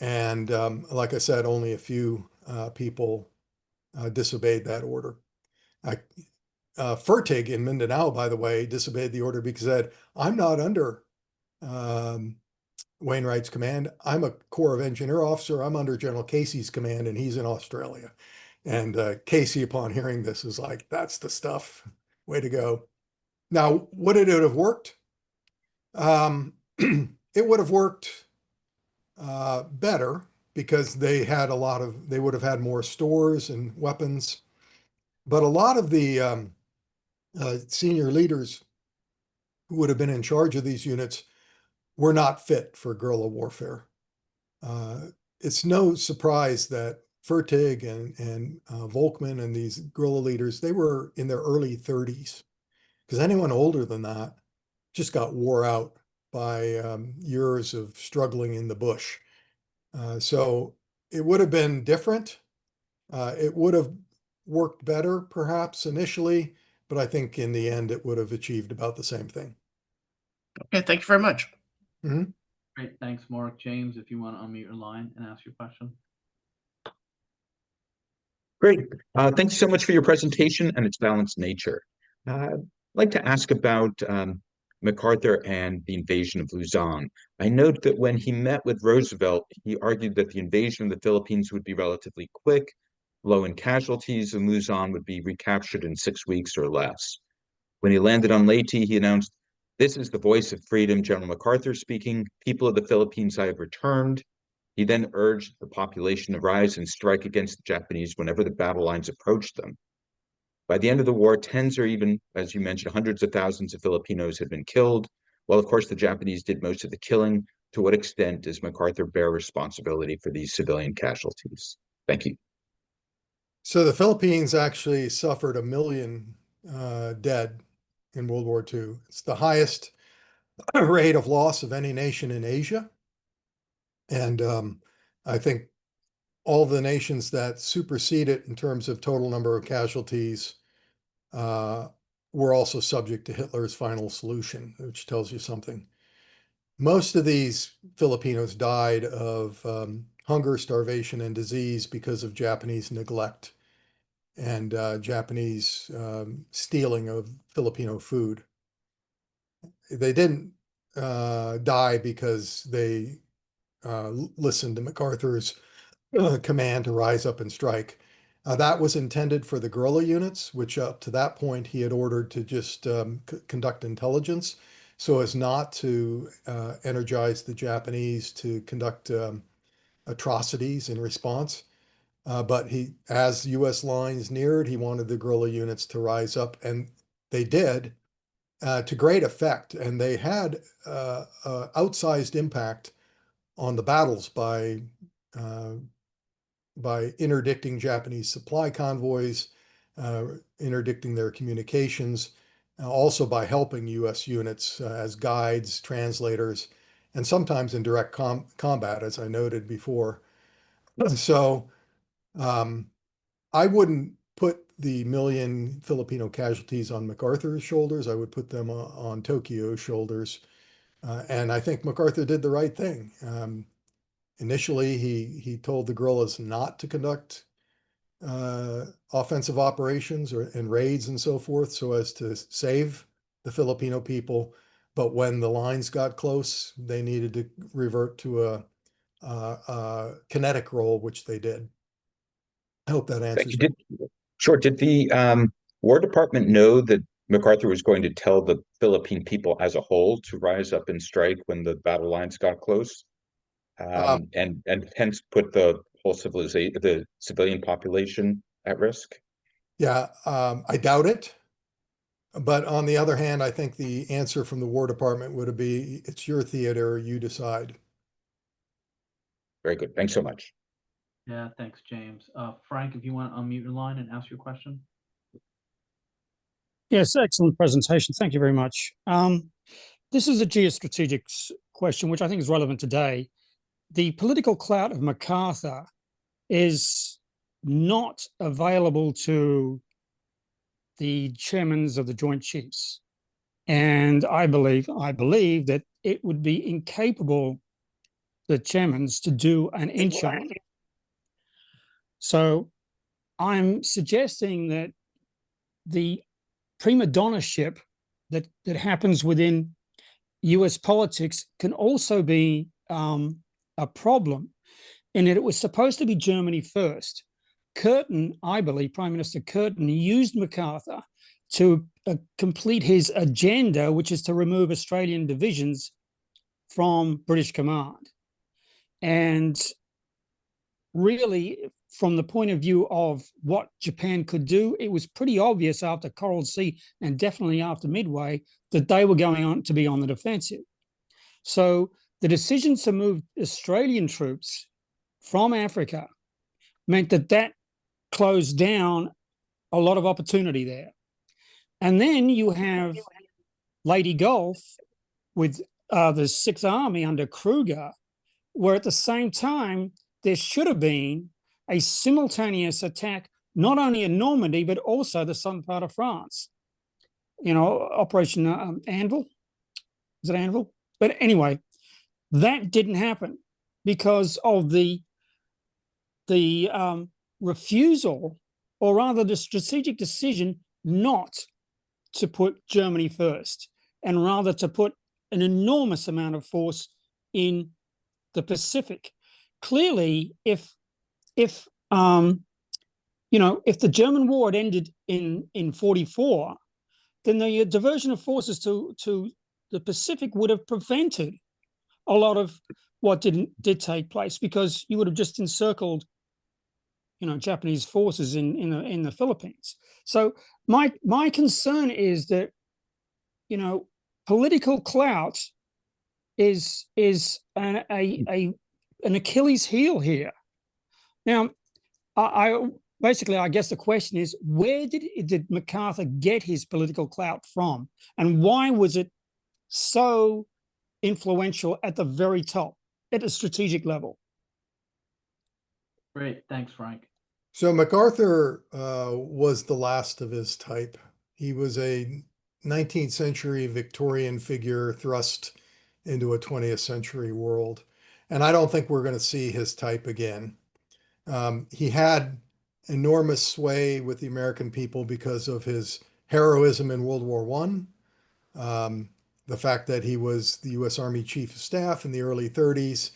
B: And like I said, only a few people disobeyed that order. Fertig in Mindanao, by the way, disobeyed the order because he said, I'm not under Wainwright's command. I'm a Corps of Engineer officer. I'm under General Casey's command, and he's in Australia. And Casey, upon hearing this, is like, that's the stuff. Way to go. Now, would it have worked? It would have worked better, because they would have had more stores and weapons. But a lot of the senior leaders who would have been in charge of these units were not fit for guerrilla warfare. It's no surprise that Fertig and Volkmann and these guerrilla leaders, they were in their early 30s, because anyone older than that just got wore out by years of struggling in the bush. So it would have been different. It would have worked better, perhaps initially, but I think in the end it would have achieved about the same thing.
C: Okay, thank you very much.
B: Mhm.
A: Great, thanks, Mark. James, if you want to unmute your line and ask your question.
D: Great. Thank you so much for your presentation and its balanced nature. I'd like to ask about MacArthur and the invasion of Luzon. I note that when he met with Roosevelt, he argued that the invasion of the Philippines would be relatively quick, low in casualties, and Luzon would be recaptured in 6 weeks or less. When he landed on Leyte, he announced, "This is the voice of freedom, General MacArthur speaking. People of the Philippines, I have returned." He then urged the population to rise and strike against the Japanese whenever the battle lines approached them. By the end of the war, tens or even, as you mentioned, hundreds of thousands of Filipinos had been killed. While, of course, the Japanese did most of the killing, to what extent does MacArthur bear responsibility for these civilian casualties? Thank you.
B: So the Philippines actually suffered 1 million dead in World War II. It's the highest rate of loss of any nation in Asia. And I think all the nations that supersede it in terms of total number of casualties were also subject to Hitler's final solution, which tells you something. Most of these Filipinos died of hunger, starvation, and disease because of Japanese neglect and Japanese stealing of Filipino food. They didn't die because they listened to MacArthur's command to rise up and strike. That was intended for the guerrilla units, which up to that point he had ordered to just conduct intelligence so as not to energize the Japanese to conduct atrocities in response. But as U.S. lines neared, he wanted the guerrilla units to rise up, and they did to great effect. And they had outsized impact on the battles by interdicting Japanese supply convoys, interdicting their communications, also by helping U.S. units as guides, translators, and sometimes in direct combat, as I noted before. So I wouldn't put the 1 million Filipino casualties on MacArthur's shoulders. I would put them on Tokyo's shoulders. And I think MacArthur did the right thing. Initially, he told the guerrillas not to conduct offensive operations and raids and so forth so as to save the Filipino people. But when the lines got close, they needed to revert to a kinetic role, which they did. I hope that answers.
D: Sure. Did the War Department know that MacArthur was going to tell the Philippine people as a whole to rise up and strike when the battle lines got close, and hence put the whole the civilian population at risk?
B: Yeah, I doubt it. But on the other hand, I think the answer from the War Department would be, it's your theater, you decide.
D: Very good. Thanks so much.
A: Yeah, thanks, James. Frank, if you want to unmute your line and ask your question.
E: Yes, excellent presentation. Thank you very much. This is a geostrategic question, which I think is relevant today. The political clout of MacArthur is not available to the chairmen of the Joint Chiefs. And I believe that it would be incapable, the chairmen, to do an inch on it. So I'm suggesting that the prima donna-ship that happens within US politics can also be a problem, in that it was supposed to be Germany first. Curtin, I believe, Prime Minister Curtin, used MacArthur to complete his agenda, which is to remove Australian divisions from British command. And really, from the point of view of what Japan could do, it was pretty obvious after Coral Sea and definitely after Midway that they were going on to be on the defensive. So the decision to move Australian troops from Africa meant that closed down a lot of opportunity there. And then you have Leyte Gulf with the Sixth Army under Kruger, where at the same time, there should have been a simultaneous attack, not only in Normandy, but also the southern part of France. You know, Operation Anvil. Is it Anvil? But anyway, that didn't happen because of the refusal, or rather the strategic decision not to put Germany first, and rather to put an enormous amount of force in the Pacific. Clearly, if the German war had ended in 1944, then the diversion of forces to the Pacific would have prevented a lot of what did take place, because you would have just encircled, Japanese forces in the Philippines. So my concern is that, political clout is an Achilles heel here. Now, I guess the question is, where did MacArthur get his political clout from, and why was it so influential at the very top, at a strategic level?
A: Great, thanks, Frank.
B: So MacArthur was the last of his type. He was a 19th century Victorian figure thrust into a 20th century world. And I don't think we're going to see his type again. He had enormous sway with the American people because of his heroism in World War I, the fact that he was the U.S. Army Chief of Staff in the early 30s,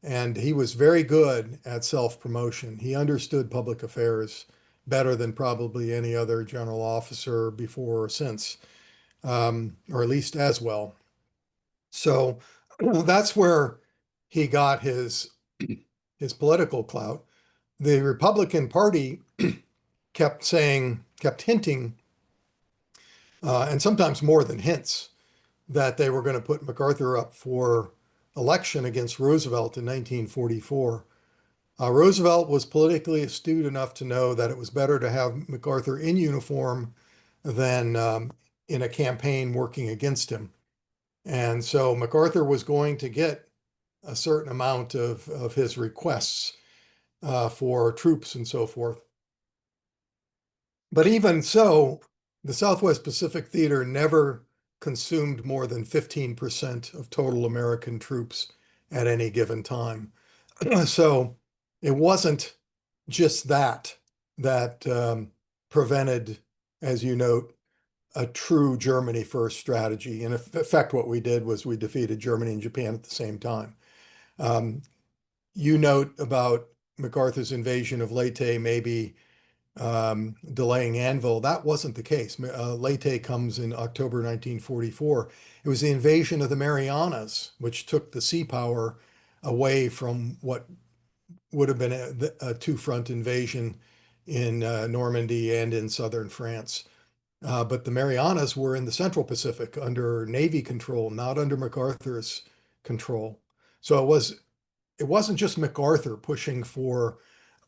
B: and he was very good at self-promotion. He understood public affairs better than probably any other general officer before or since, or at least as well. So that's where he got his political clout. The Republican Party kept hinting, and sometimes more than hints, that they were going to put MacArthur up for election against Roosevelt in 1944. Roosevelt was politically astute enough to know that it was better to have MacArthur in uniform than in a campaign working against him. And so MacArthur was going to get a certain amount of his requests for troops and so forth. But even so, the Southwest Pacific Theater never consumed more than 15% of total American troops at any given time. So it wasn't just that prevented, as you note, a true Germany first strategy. In effect, what we did was we defeated Germany and Japan at the same time. You note about MacArthur's invasion of Leyte maybe delaying Anvil. That wasn't the case. Leyte comes in October 1944. It was the invasion of the Marianas, which took the sea power away from what would have been a two-front invasion in Normandy and in southern France. But the Marianas were in the Central Pacific under Navy control, not under MacArthur's control. So it wasn't just MacArthur pushing for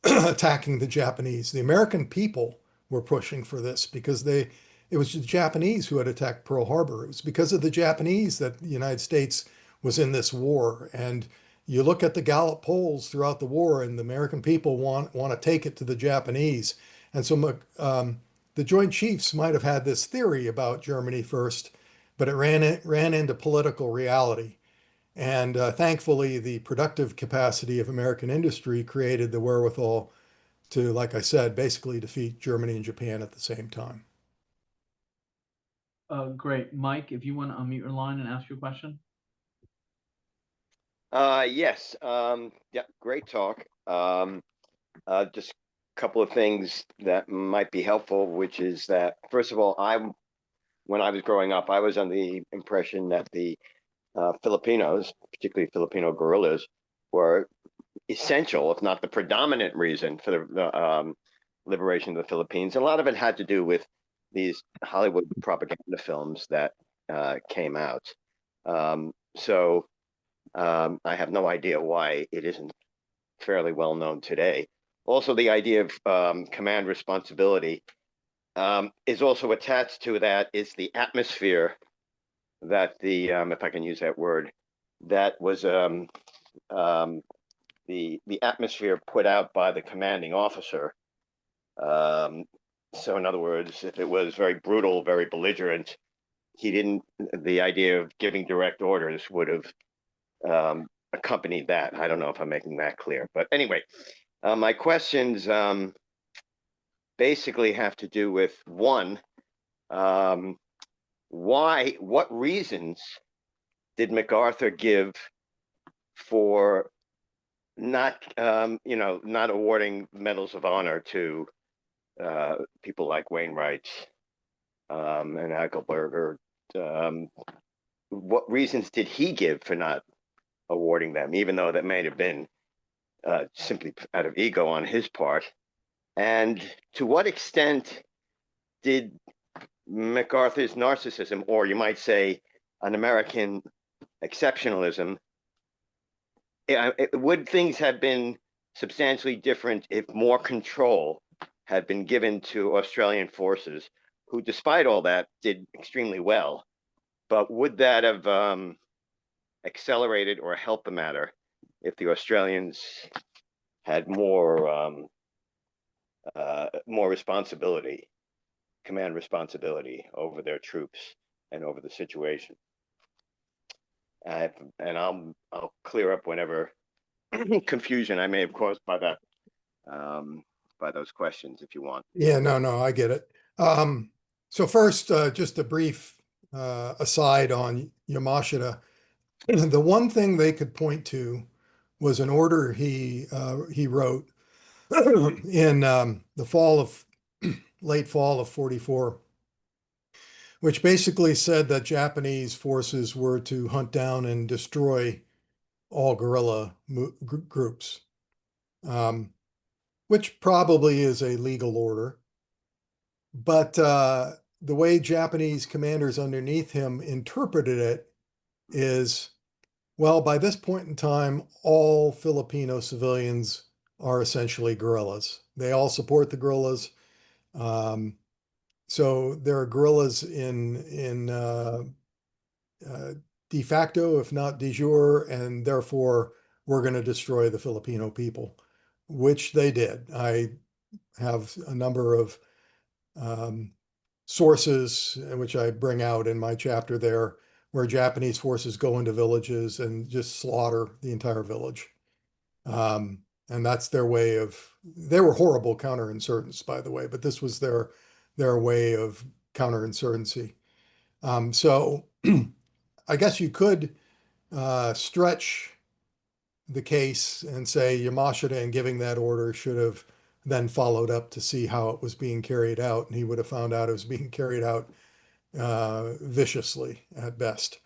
B: attacking the Japanese. The American people were pushing for this because it was the Japanese who had attacked Pearl Harbor. It was because of the Japanese that the United States was in this war. And you look at the Gallup polls throughout the war, and the American people want to take it to the Japanese. And so the Joint Chiefs might have had this theory about Germany first, but it ran into political reality. And thankfully, the productive capacity of American industry created the wherewithal to, like I said, basically defeat Germany and Japan at the same time.
A: Great. Mike, if you want to unmute your line and ask your question.
F: Yes. Yeah, great talk. Just a couple of things that might be helpful, which is that, first of all, when I was growing up, I was under the impression that the Filipinos, particularly Filipino guerrillas, were essential, if not the predominant reason for the liberation of the Philippines. And a lot of it had to do with these Hollywood propaganda films that came out. So I have no idea why it isn't fairly well known today. Also, the idea of command responsibility is also attached to that is the atmosphere that if I can use that word, that was the atmosphere put out by the commanding officer. So in other words, if it was very brutal, very belligerent, the idea of giving direct orders would have accompanied that. I don't know if I'm making that clear, but anyway, my questions basically have to do with one, what reasons did MacArthur give for not not awarding medals of honor to people like Wainwright and Eckelberger? What reasons did he give for not awarding them, even though that may have been simply out of ego on his part? And to what extent did MacArthur's narcissism, or you might say an American exceptionalism, would things have been substantially different if more control had been given to Australian forces, who, despite all that, did extremely well? But would that have accelerated or helped the matter if the Australians had more responsibility, command responsibility over their troops and over the situation? And I'll clear up whenever confusion I may have caused by that, by those questions, if you want.
B: Yeah, no, I get it. So first, just a brief aside on Yamashita. The one thing they could point to was an order he wrote in the late fall of 44, which basically said that Japanese forces were to hunt down and destroy all guerrilla groups, which probably is a legal order. But the way Japanese commanders underneath him interpreted it is, well, by this point in time, all Filipino civilians are essentially guerrillas. They all support the guerrillas. So there are guerrillas in de facto, if not de jure, and therefore we're going to destroy the Filipino people, which they did. I have a number of sources, which I bring out in my chapter there, where Japanese forces go into villages and just slaughter the entire village. And that's their way of, they were horrible counterinsurgents, by the way, but this was their way of counterinsurgency. So I guess you could stretch the case and say Yamashita, in giving that order, should have then followed up to see how it was being carried out, and he would have found out it was being carried out viciously at best.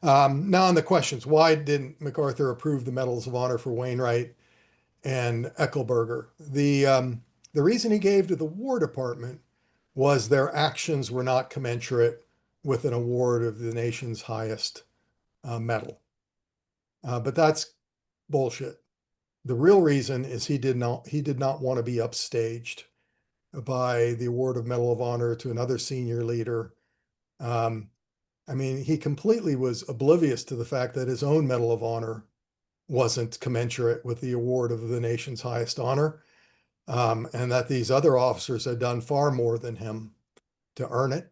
B: Now on the questions, why didn't MacArthur approve the medals of honor for Wainwright and Eckelberger? The reason he gave to the War Department was their actions were not commensurate with an award of the nation's highest medal. But that's bullshit. The real reason is he did not want to be upstaged by the award of Medal of Honor to another senior leader. I mean, he completely was oblivious to the fact that his own Medal of Honor wasn't commensurate with the award of the nation's highest honor, and that these other officers had done far more than him to earn it.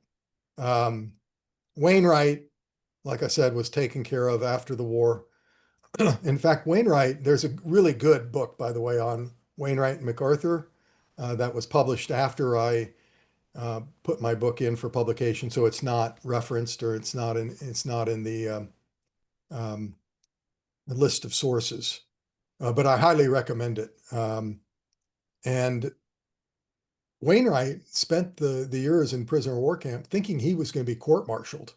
B: Wainwright, like I said, was taken care of after the war. In fact, Wainwright, there's a really good book, by the way, on Wainwright and MacArthur that was published after I put my book in for publication, so it's not referenced, or it's not in the list of sources, but I highly recommend it. And Wainwright spent the years in prisoner of war camp thinking he was going to be court-martialed.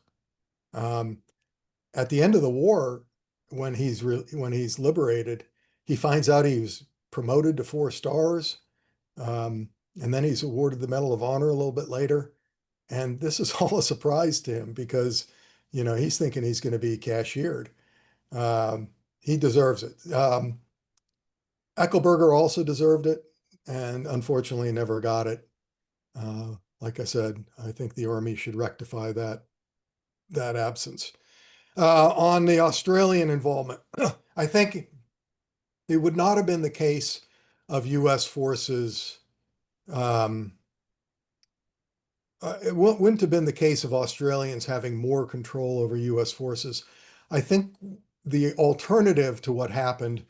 B: At the end of the war, when he's liberated, he finds out he was promoted to 4 stars. And then he's awarded the Medal of Honor a little bit later. And this is all a surprise to him because, he's thinking he's going to be cashiered. he deserves it. Eckelberger also deserved it, and unfortunately never got it. Like I said, I think the Army should rectify that absence. On the Australian involvement, I think it would not have been the case of U.S. forces. It wouldn't have been the case of Australians having more control over U.S. forces. I think the alternative to what happened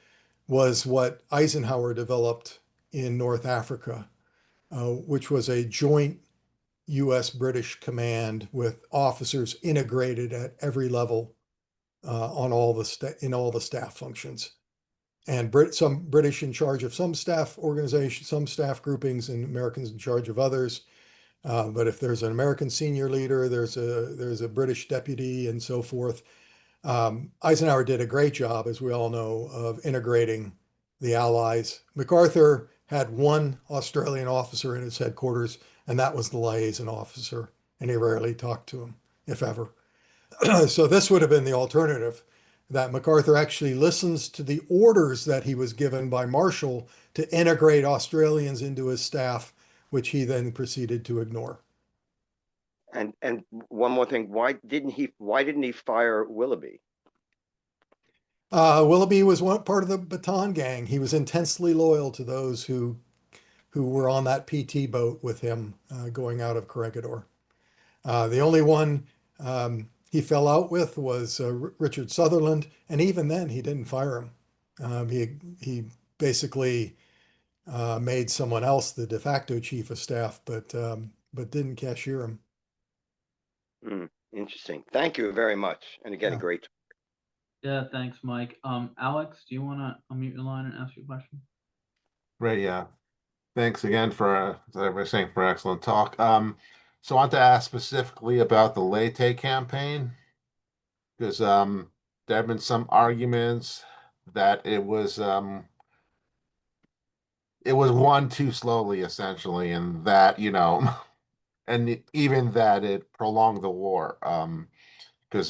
B: was what Eisenhower developed in North Africa, which was a joint U.S.-British command with officers integrated at every level on all the staff functions, and some British in charge of some staff organizations, some staff groupings, and Americans in charge of others. But if there's an American senior leader, there's a British deputy, and so forth. Eisenhower did a great job, as we all know, of integrating the Allies. MacArthur had one Australian officer in his headquarters, and that was the liaison officer, and he rarely talked to him, if ever. So this would have been the alternative, that MacArthur actually listens to the orders that he was given by Marshall to integrate Australians into his staff, which he then proceeded to ignore.
F: And one more thing, why didn't he fire Willoughby?
B: Willoughby was one part of the Baton Gang. He was intensely loyal to those who were on that PT boat with him going out of Corregidor. The only one he fell out with was Richard Sutherland, and even then he didn't fire him. He basically made someone else the de facto chief of staff, but didn't cashier him.
F: Interesting. Thank you very much. And again,
B: Yeah.
F: a great.
A: Yeah, thanks, Mike. Alex, do you want to unmute your line and ask your question?
G: Great, yeah. Thanks again for, as I was saying, for excellent talk. So I want to ask specifically about the Leyte campaign, because there have been some arguments that it was won too slowly, essentially, and that, and even that it prolonged the war, because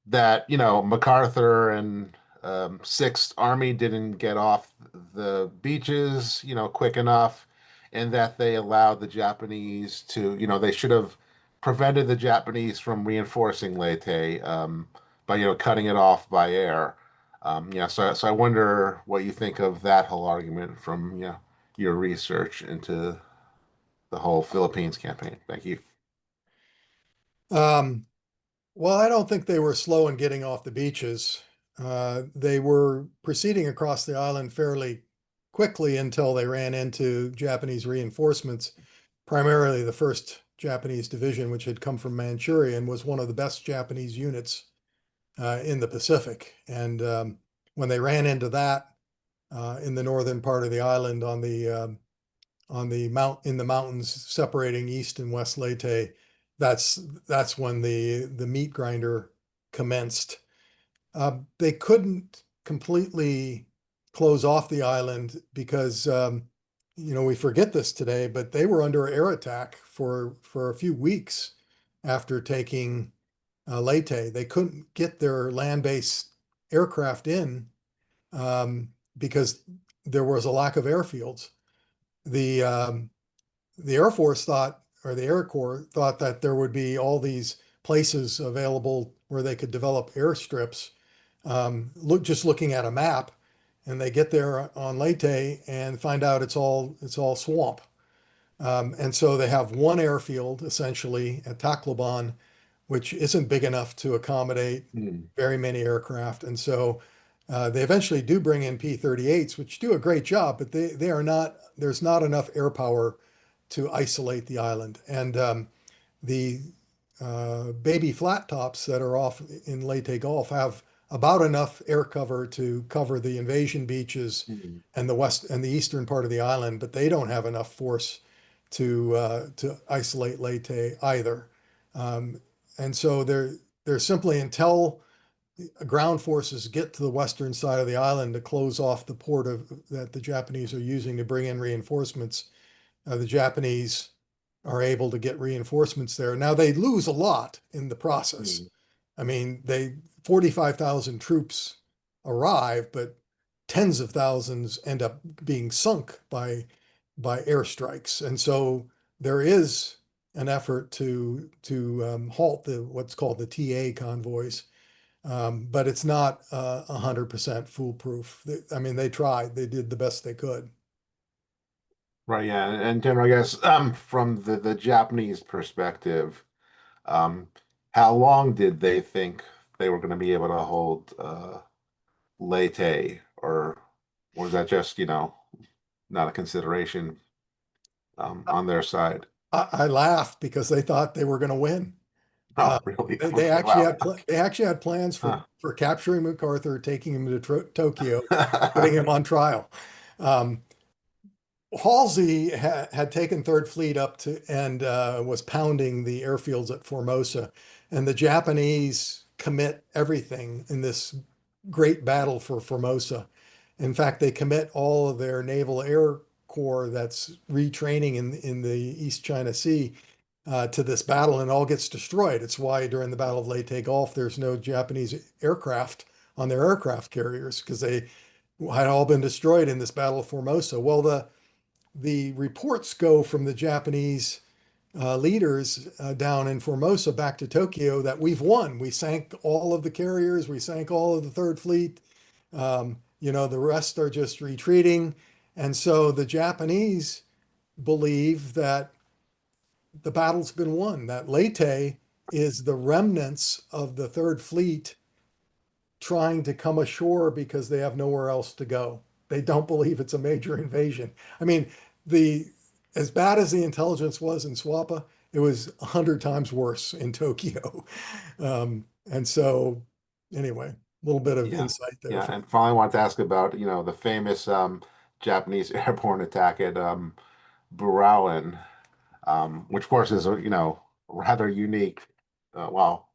G: that, MacArthur and Sixth Army didn't get off the beaches, quick enough, and that they allowed the Japanese to, they should have prevented the Japanese from reinforcing Leyte by, cutting it off by air. So I wonder what you think of that whole argument from, your research into the whole Philippines campaign. Thank you.
B: Well, I don't think they were slow in getting off the beaches. They were proceeding across the island fairly quickly until they ran into Japanese reinforcements. Primarily the 1st Japanese Division, which had come from Manchuria and was one of the best Japanese units in the Pacific. And when they ran into that in the northern part of the island in the mountains separating East and West Leyte, that's when the meat grinder commenced. They couldn't completely close off the island because we forget this today, but they were under air attack for a few weeks after taking Leyte. They couldn't get their land-based aircraft in because there was a lack of airfields. The Air Force thought, or the Air Corps thought, that there would be all these places available where they could develop airstrips. Just looking at a map, and they get there on Leyte and find out it's all swamp. And so they have one airfield essentially at Tacloban, which isn't big enough to accommodate very many aircraft. And so they eventually do bring in P-38s, which do a great job, but there's not enough air power to isolate the island. And the baby flat tops that are off in Leyte Gulf have about enough air cover to cover the invasion beaches and the west and the eastern part of the island, but they don't have enough force to isolate Leyte either. And so they're simply, until ground forces get to the western side of the island to close off the port that the Japanese are using to bring in reinforcements, the Japanese are able to get reinforcements there. Now they lose a lot in the process. I mean, 45,000 troops arrive, but tens of thousands end up being sunk by airstrikes. And so there is an effort to halt what's called the TA convoys, but it's not 100% foolproof. I mean, they tried; they did the best they could.
G: Right, yeah. And General, I guess from the Japanese perspective, um, how long did they think they were going to be able to hold Leyte, or was that just, not a consideration on their side?
B: I laughed because they thought they were going to win.
G: Oh, really?
B: They
G: Okay,
B: actually
G: wow.
B: had plans
G: Huh.
B: for capturing MacArthur, taking him to Tokyo, putting him on trial. Um, Halsey had taken Third Fleet up to and was pounding the airfields at Formosa, and the Japanese commit everything in this great battle for Formosa. In fact, they commit all of their naval air corps that's retraining in the East China Sea to this battle, and all gets destroyed. It's why during the Battle of Leyte Gulf, there's no Japanese aircraft on their aircraft carriers because they had all been destroyed in this Battle of Formosa. Well, the reports go from the Japanese leaders down in Formosa back to Tokyo that we've won. We sank all of the carriers. We sank all of the Third Fleet. The rest are just retreating. And so the Japanese believe that the battle's been won, that Leyte is the remnants of the Third Fleet trying to come ashore because they have nowhere else to go. They don't believe it's a major invasion. I mean, the as bad as the intelligence was in Swapa, it was 100 times worse in Tokyo. And so, anyway, a little bit of
G: Yeah,
B: insight there.
G: yeah. And finally, I wanted to ask about, the famous Japanese airborne attack at Burauen, which of course is, rather unique. Well,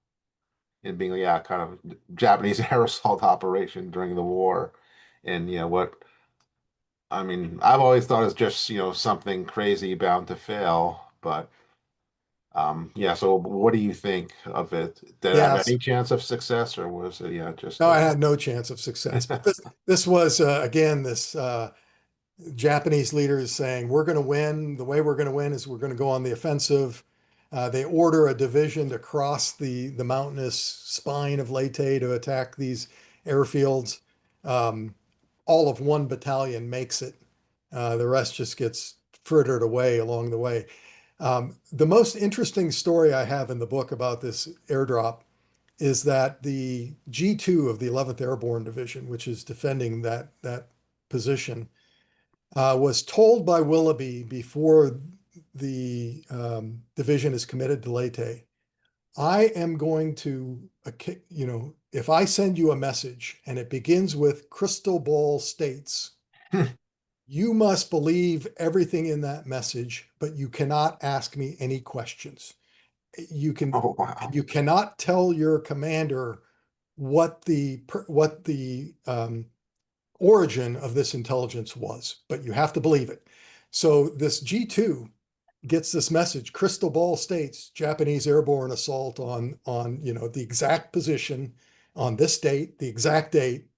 G: in being, yeah, kind of Japanese air assault operation during the war. And, I mean, I've always thought it's just, something crazy bound to fail. But yeah, so what do you think of it? Did it have
B: Yes.
G: any chance of success, or was it, yeah, just
B: No, I had no chance of success. But this was, again, this Japanese leaders saying, we're going to win. The way we're going to win is we're going to go on the offensive. They order a division to cross the mountainous spine of Leyte to attack these airfields. All of one battalion makes it. The rest just gets frittered away along the way. The most interesting story I have in the book about this airdrop is that the G2 of the 11th Airborne Division, which is defending that position, was told by Willoughby before the division is committed to Leyte, I am going to, if I send you a message and it begins with crystal ball states, you must believe everything in that message, but you cannot ask me any questions.
G: Oh, wow.
B: You cannot tell your commander what the origin of this intelligence was, but you have to believe it. So this G2 gets this message, crystal ball states, Japanese airborne assault on the exact position on this date, the exact date.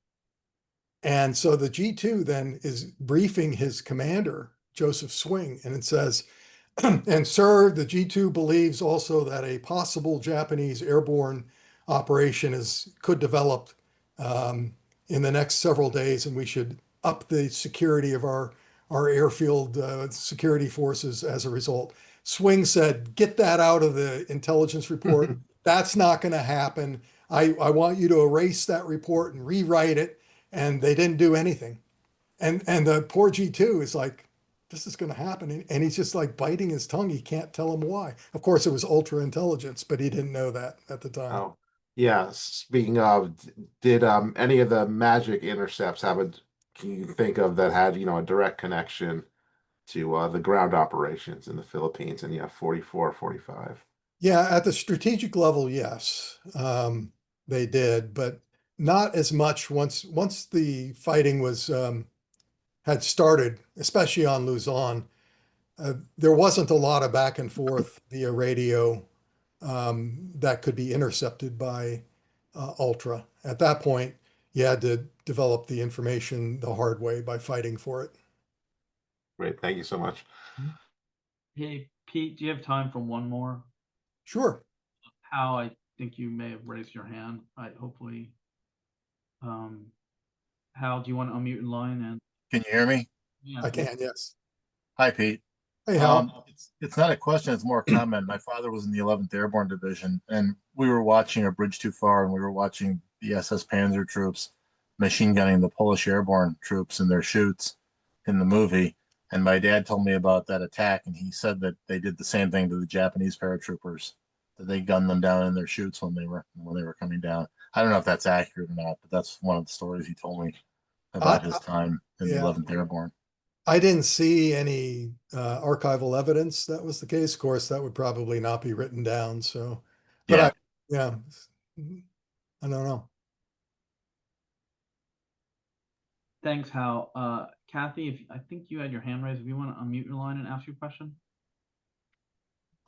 B: And so the G2 then is briefing his commander, Joseph Swing, and it says, and sir, the G2 believes also that a possible Japanese airborne operation could develop in the next several days, and we should up the security of our airfield security forces as a result. Swing said, get that out of the intelligence report. That's not going to happen. I want you to erase that report and rewrite it. And they didn't do anything. And the poor G2 is like, this is going to happen. And he's just like biting his tongue. He can't tell him why. Of course, it was ultra intelligence, but he didn't know that at the time.
G: Oh, yeah. Speaking of, did any of the magic intercepts can you think of that had, a direct connection to the ground operations in the Philippines in, 44, 45?
B: Yeah, at the strategic level, yes, they did, but not as much once the fighting was had started, especially on Luzon. There wasn't a lot of back and forth via radio that could be intercepted by ultra. At that point, you had to develop the information the hard way by fighting for it.
G: Great. Thank you so much.
A: Hey, Pete, do you have time for one more?
B: Sure.
A: Hal, I think you may have raised your hand. Hopefully, Hal, do you want to unmute your line? And
H: Can you hear me?
A: yeah,
B: I can, yes.
H: Hi, Pete.
B: Hey, Hal.
H: It's not a question, it's more a comment. My father was in the 11th Airborne Division, and we were watching A Bridge Too Far, and we were watching the SS Panzer troops machine gunning the Polish airborne troops in their chutes in the movie. And my dad told me about that attack, and he said that they did the same thing to the Japanese paratroopers, that they gunned them down in their chutes when they were coming down. I don't know if that's accurate or not, but that's one of the stories he told me about his time in the
B: yeah.
H: 11th Airborne.
B: I didn't see any archival evidence that was the case. Of course, that would probably not be written down. So, but
H: Yeah.
B: I don't know.
A: thanks, Hal. Kathy, I think you had your hand raised. If you want to unmute your line and ask your question.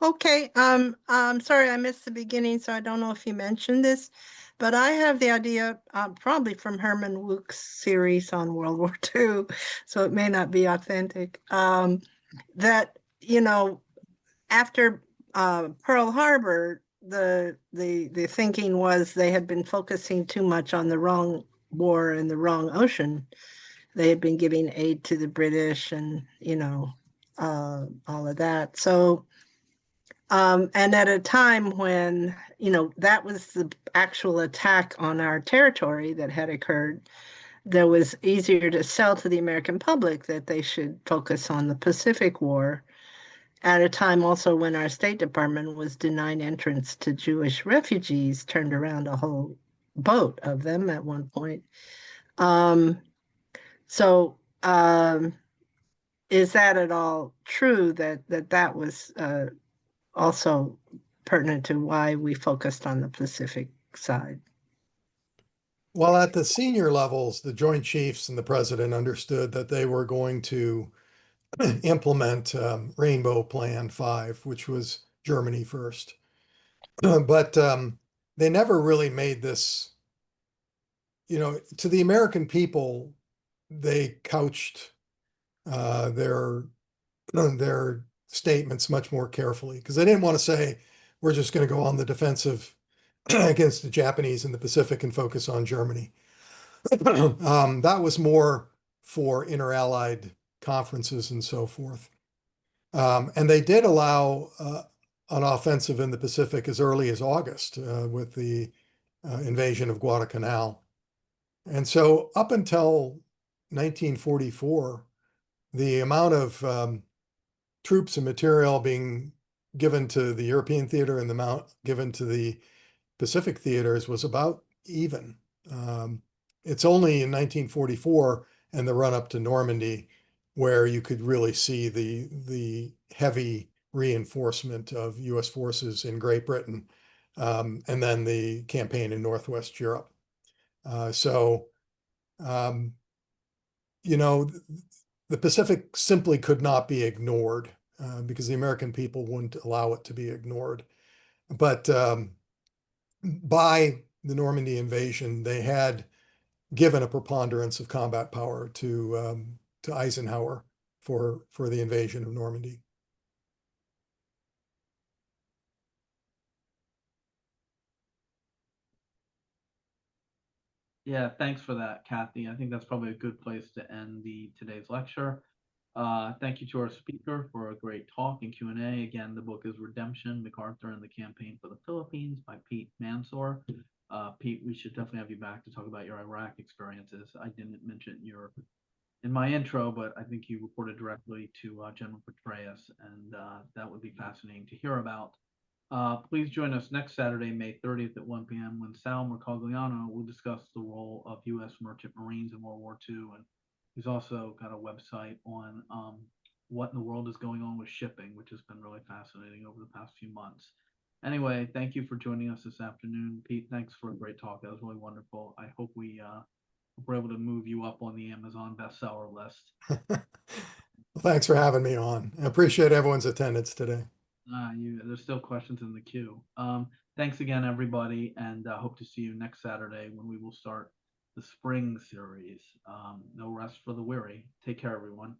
I: Okay, I'm sorry I missed the beginning, so I don't know if you mentioned this, but I have the idea, probably from Herman Wouk's series on World War II, so it may not be authentic, that, you know, after Pearl Harbor, the thinking was they had been focusing too much on the wrong war in the wrong ocean. They had been giving aid to the British and, you know, all of that. So, and at a time when, you know, that was the actual attack on our territory that had occurred, there was easier to sell to the American public that they should focus on the Pacific War at a time also when our State Department was denying entrance to Jewish refugees, turned around a whole boat of them at one point. Is that at all true that was also pertinent to why we focused on the Pacific side?
B: Well, at the senior levels, the Joint Chiefs and the President understood that they were going to implement Rainbow Plan 5, which was Germany first. But they never really made this, you know, to the American people, they couched their statements much more carefully because they didn't want to say, we're just going to go on the defensive against the Japanese in the Pacific and focus on Germany. That was more for inter-allied conferences and so forth. And they did allow an offensive in the Pacific as early as August with the invasion of Guadalcanal. And so up until 1944, the amount of troops and material being given to the European theater and the amount given to the Pacific theaters was about even. It's only in 1944 and the run up to Normandy where you could really see the heavy reinforcement of U.S. forces in Great Britain, and then the campaign in Northwest Europe. You know, the Pacific simply could not be ignored because the American people wouldn't allow it to be ignored. But by the Normandy invasion, they had given a preponderance of combat power to Eisenhower for the invasion of Normandy.
A: Yeah, thanks for that, Kathy. I think that's probably a good place to end today's lecture. Thank you to our speaker for a great talk and Q&A. Again, the book is Redemption, MacArthur and the Campaign for the Philippines by Pete Mansoor. Pete, we should definitely have you back to talk about your Iraq experiences. I didn't mention in my intro, but I think you reported directly to General Petraeus, and that would be fascinating to hear about. Please join us next Saturday, May 30th at 1 p.m. when Sal Mercogliano will discuss the role of U.S. merchant marines in World War II. And he's also got a website on what in the world is going on with shipping, which has been really fascinating over the past few months. Anyway, thank you for joining us this afternoon. Pete, thanks for a great talk. That was really wonderful. I hope we were able to move you up on the Amazon bestseller list.
B: Well, thanks for having me on. I appreciate everyone's attendance today.
A: There's still questions in the queue. Thanks again, everybody, and hope to see you next Saturday when we will start the spring series. No rest for the weary. Take care, everyone.